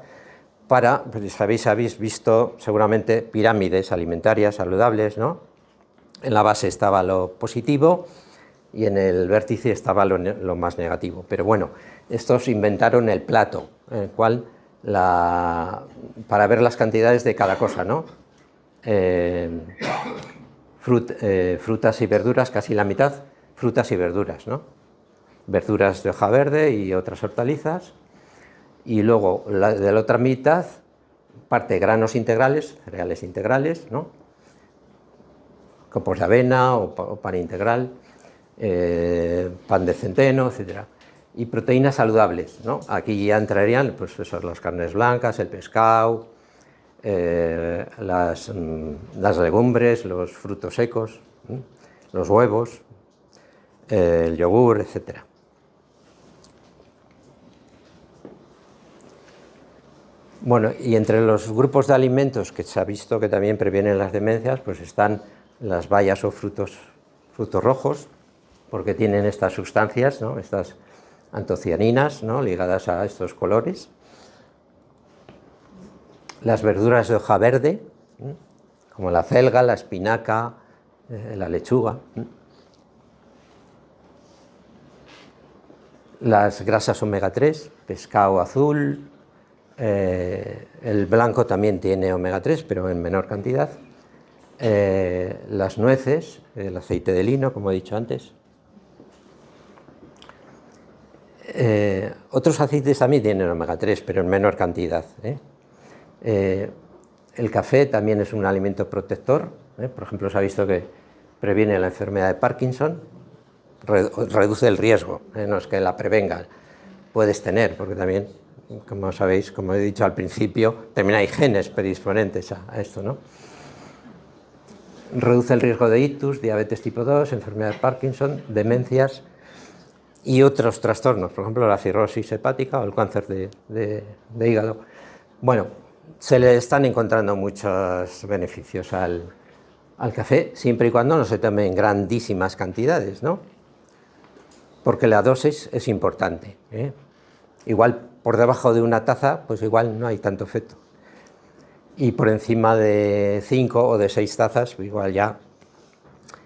pues habéis visto seguramente pirámides alimentarias saludables, ¿no? En la base estaba lo positivo y en el vértice estaba lo más negativo. Pero bueno, estos inventaron el plato, en el cual para ver las cantidades de cada cosa, ¿no? Frutas y verduras, casi la mitad, frutas y verduras, ¿no? Verduras de hoja verde y otras hortalizas. Y luego, de la otra mitad, parte granos integrales, cereales integrales, ¿no? Copos de avena o pan integral, pan de centeno, etc. Y proteínas saludables, ¿no? Aquí ya entrarían pues eso, las carnes blancas, el pescado, las legumbres, los frutos secos, los huevos, el yogur, etc. Bueno, y entre los grupos de alimentos que se ha visto que también previenen las demencias, pues están las bayas o frutos frutos rojos, porque tienen estas sustancias, ¿no? Estas antocianinas, ¿no? Ligadas a estos colores. Las verduras de hoja verde, como la acelga, la espinaca, la lechuga. Las grasas omega 3, pescado azul, el blanco también tiene omega 3, pero en menor cantidad. Las nueces, el aceite de lino, como he dicho antes. Otros aceites también tienen omega 3, pero en menor cantidad. El café también es un alimento protector. Por ejemplo, se ha visto que previene la enfermedad de Parkinson, reduce el riesgo, no es que la prevenga, puedes tener, porque también, como sabéis, como he dicho al principio, también hay genes predisponentes a esto, ¿no? Reduce el riesgo de ictus, diabetes tipo 2, enfermedad de Parkinson, demencias y otros trastornos, por ejemplo la cirrosis hepática o el cáncer de hígado. Bueno, se le están encontrando muchos beneficios al café, siempre y cuando no se tome en grandísimas cantidades, ¿no? Porque la dosis es importante, ¿eh? Igual por debajo de una taza, pues igual no hay tanto efecto. Y por encima de 5 o de 6 tazas,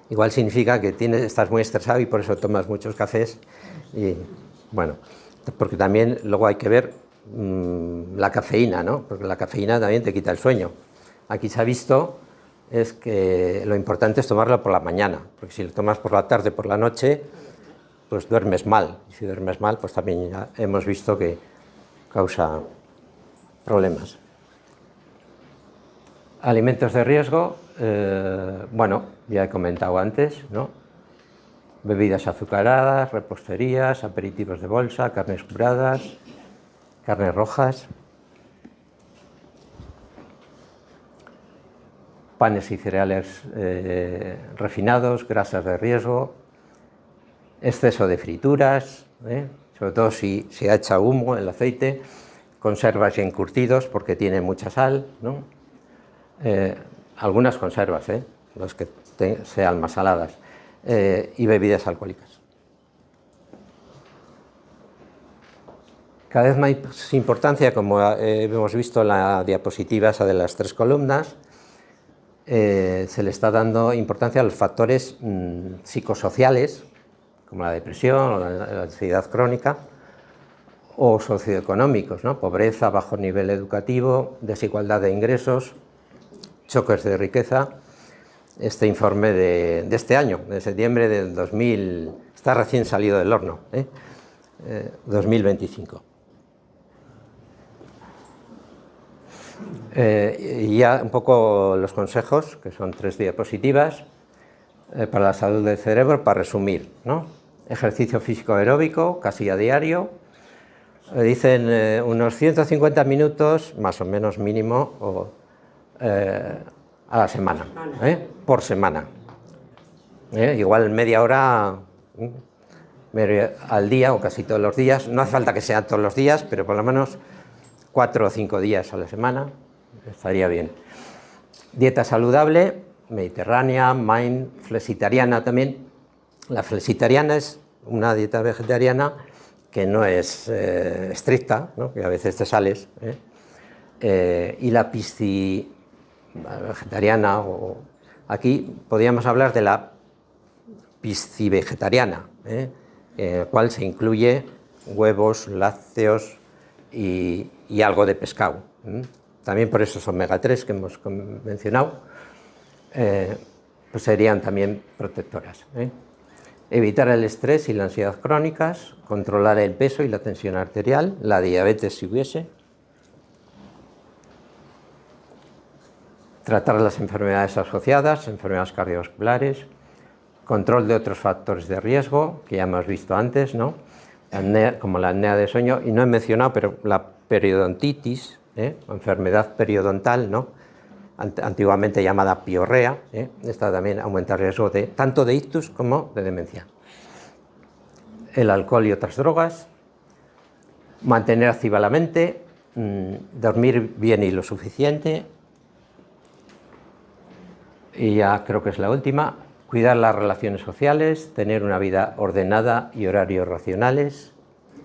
igual significa que estás muy estresado y por eso tomas muchos cafés. Y bueno, porque también luego hay que ver la cafeína, ¿no? Porque la cafeína también te quita el sueño. Aquí se ha visto es que lo importante es tomarlo por la mañana, porque si lo tomas por la tarde, por la noche, pues duermes mal. Y si duermes mal, pues también ya hemos visto que causa problemas. Alimentos de riesgo, bueno, ya he comentado antes, ¿no? Bebidas azucaradas, reposterías, aperitivos de bolsa, carnes curadas, carnes rojas, panes y cereales refinados, grasas de riesgo, exceso de frituras, sobre todo si se ha echado humo el aceite, conservas y encurtidos porque tienen mucha sal, ¿no? Algunas conservas, los que sean más saladas, y bebidas alcohólicas. Cada vez más importancia, como hemos visto en la diapositiva esa de las 3 columnas, se le está dando importancia a los factores psicosociales, como la depresión o la ansiedad crónica, o socioeconómicos, ¿no? Pobreza, bajo nivel educativo, desigualdad de ingresos, choques de riqueza. Este informe de este año, de septiembre del 2000, está recién salido del horno, 2025. Y ya un poco los consejos, que son 3 diapositivas, para la salud del cerebro, para resumir, ¿no? Ejercicio físico aeróbico, casi a diario. Dicen unos 150 minutos, más o menos mínimo, a la semana, por semana. Igual media hora al día o casi todos los días. No hace falta que sean todos los días, pero por lo menos 4 o 5 días a la semana estaría bien. Dieta saludable, mediterránea, flexitariana también. La flexitariana es una dieta vegetariana que no es estricta, ¿no? Que a veces te sales, y la vegetariana, o aquí podríamos hablar de la piscivegetariana, en la cual se incluye huevos, lácteos y algo de pescado. También por esos omega 3 que hemos mencionado, pues serían también protectoras. Evitar el estrés y la ansiedad crónicas, controlar el peso y la tensión arterial, la diabetes si hubiese, tratar las enfermedades asociadas, enfermedades cardiovasculares, control de otros factores de riesgo, que ya hemos visto antes, ¿no? Como la apnea de sueño, y no he mencionado, pero la periodontitis, enfermedad periodontal, ¿no? Antiguamente llamada piorrea, esta también aumenta el riesgo tanto de ictus como de demencia. El alcohol y otras drogas, mantener activa la mente, dormir bien y lo suficiente, y ya creo que es la última, cuidar las relaciones sociales, tener una vida ordenada y horarios racionales,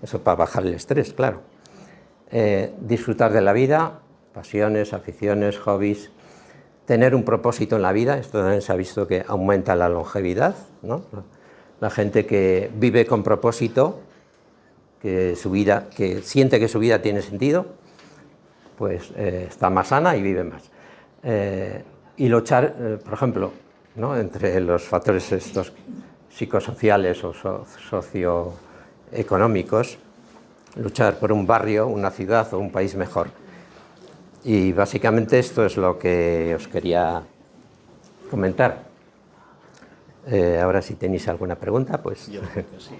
eso para bajar el estrés, claro. Disfrutar de la vida, pasiones, aficiones, hobbies, tener un propósito en la vida, esto también se ha visto que aumenta la longevidad, ¿no? La gente que vive con propósito, que siente que su vida tiene sentido, pues está más sana y vive más. Y luchar, por ejemplo, ¿no?, entre los factores estos psicosociales o socioeconómicos, luchar por un barrio, una ciudad o un país mejor. Y básicamente esto es lo que os quería comentar. Ahora si tenéis alguna pregunta, pues... Yo creo que sí.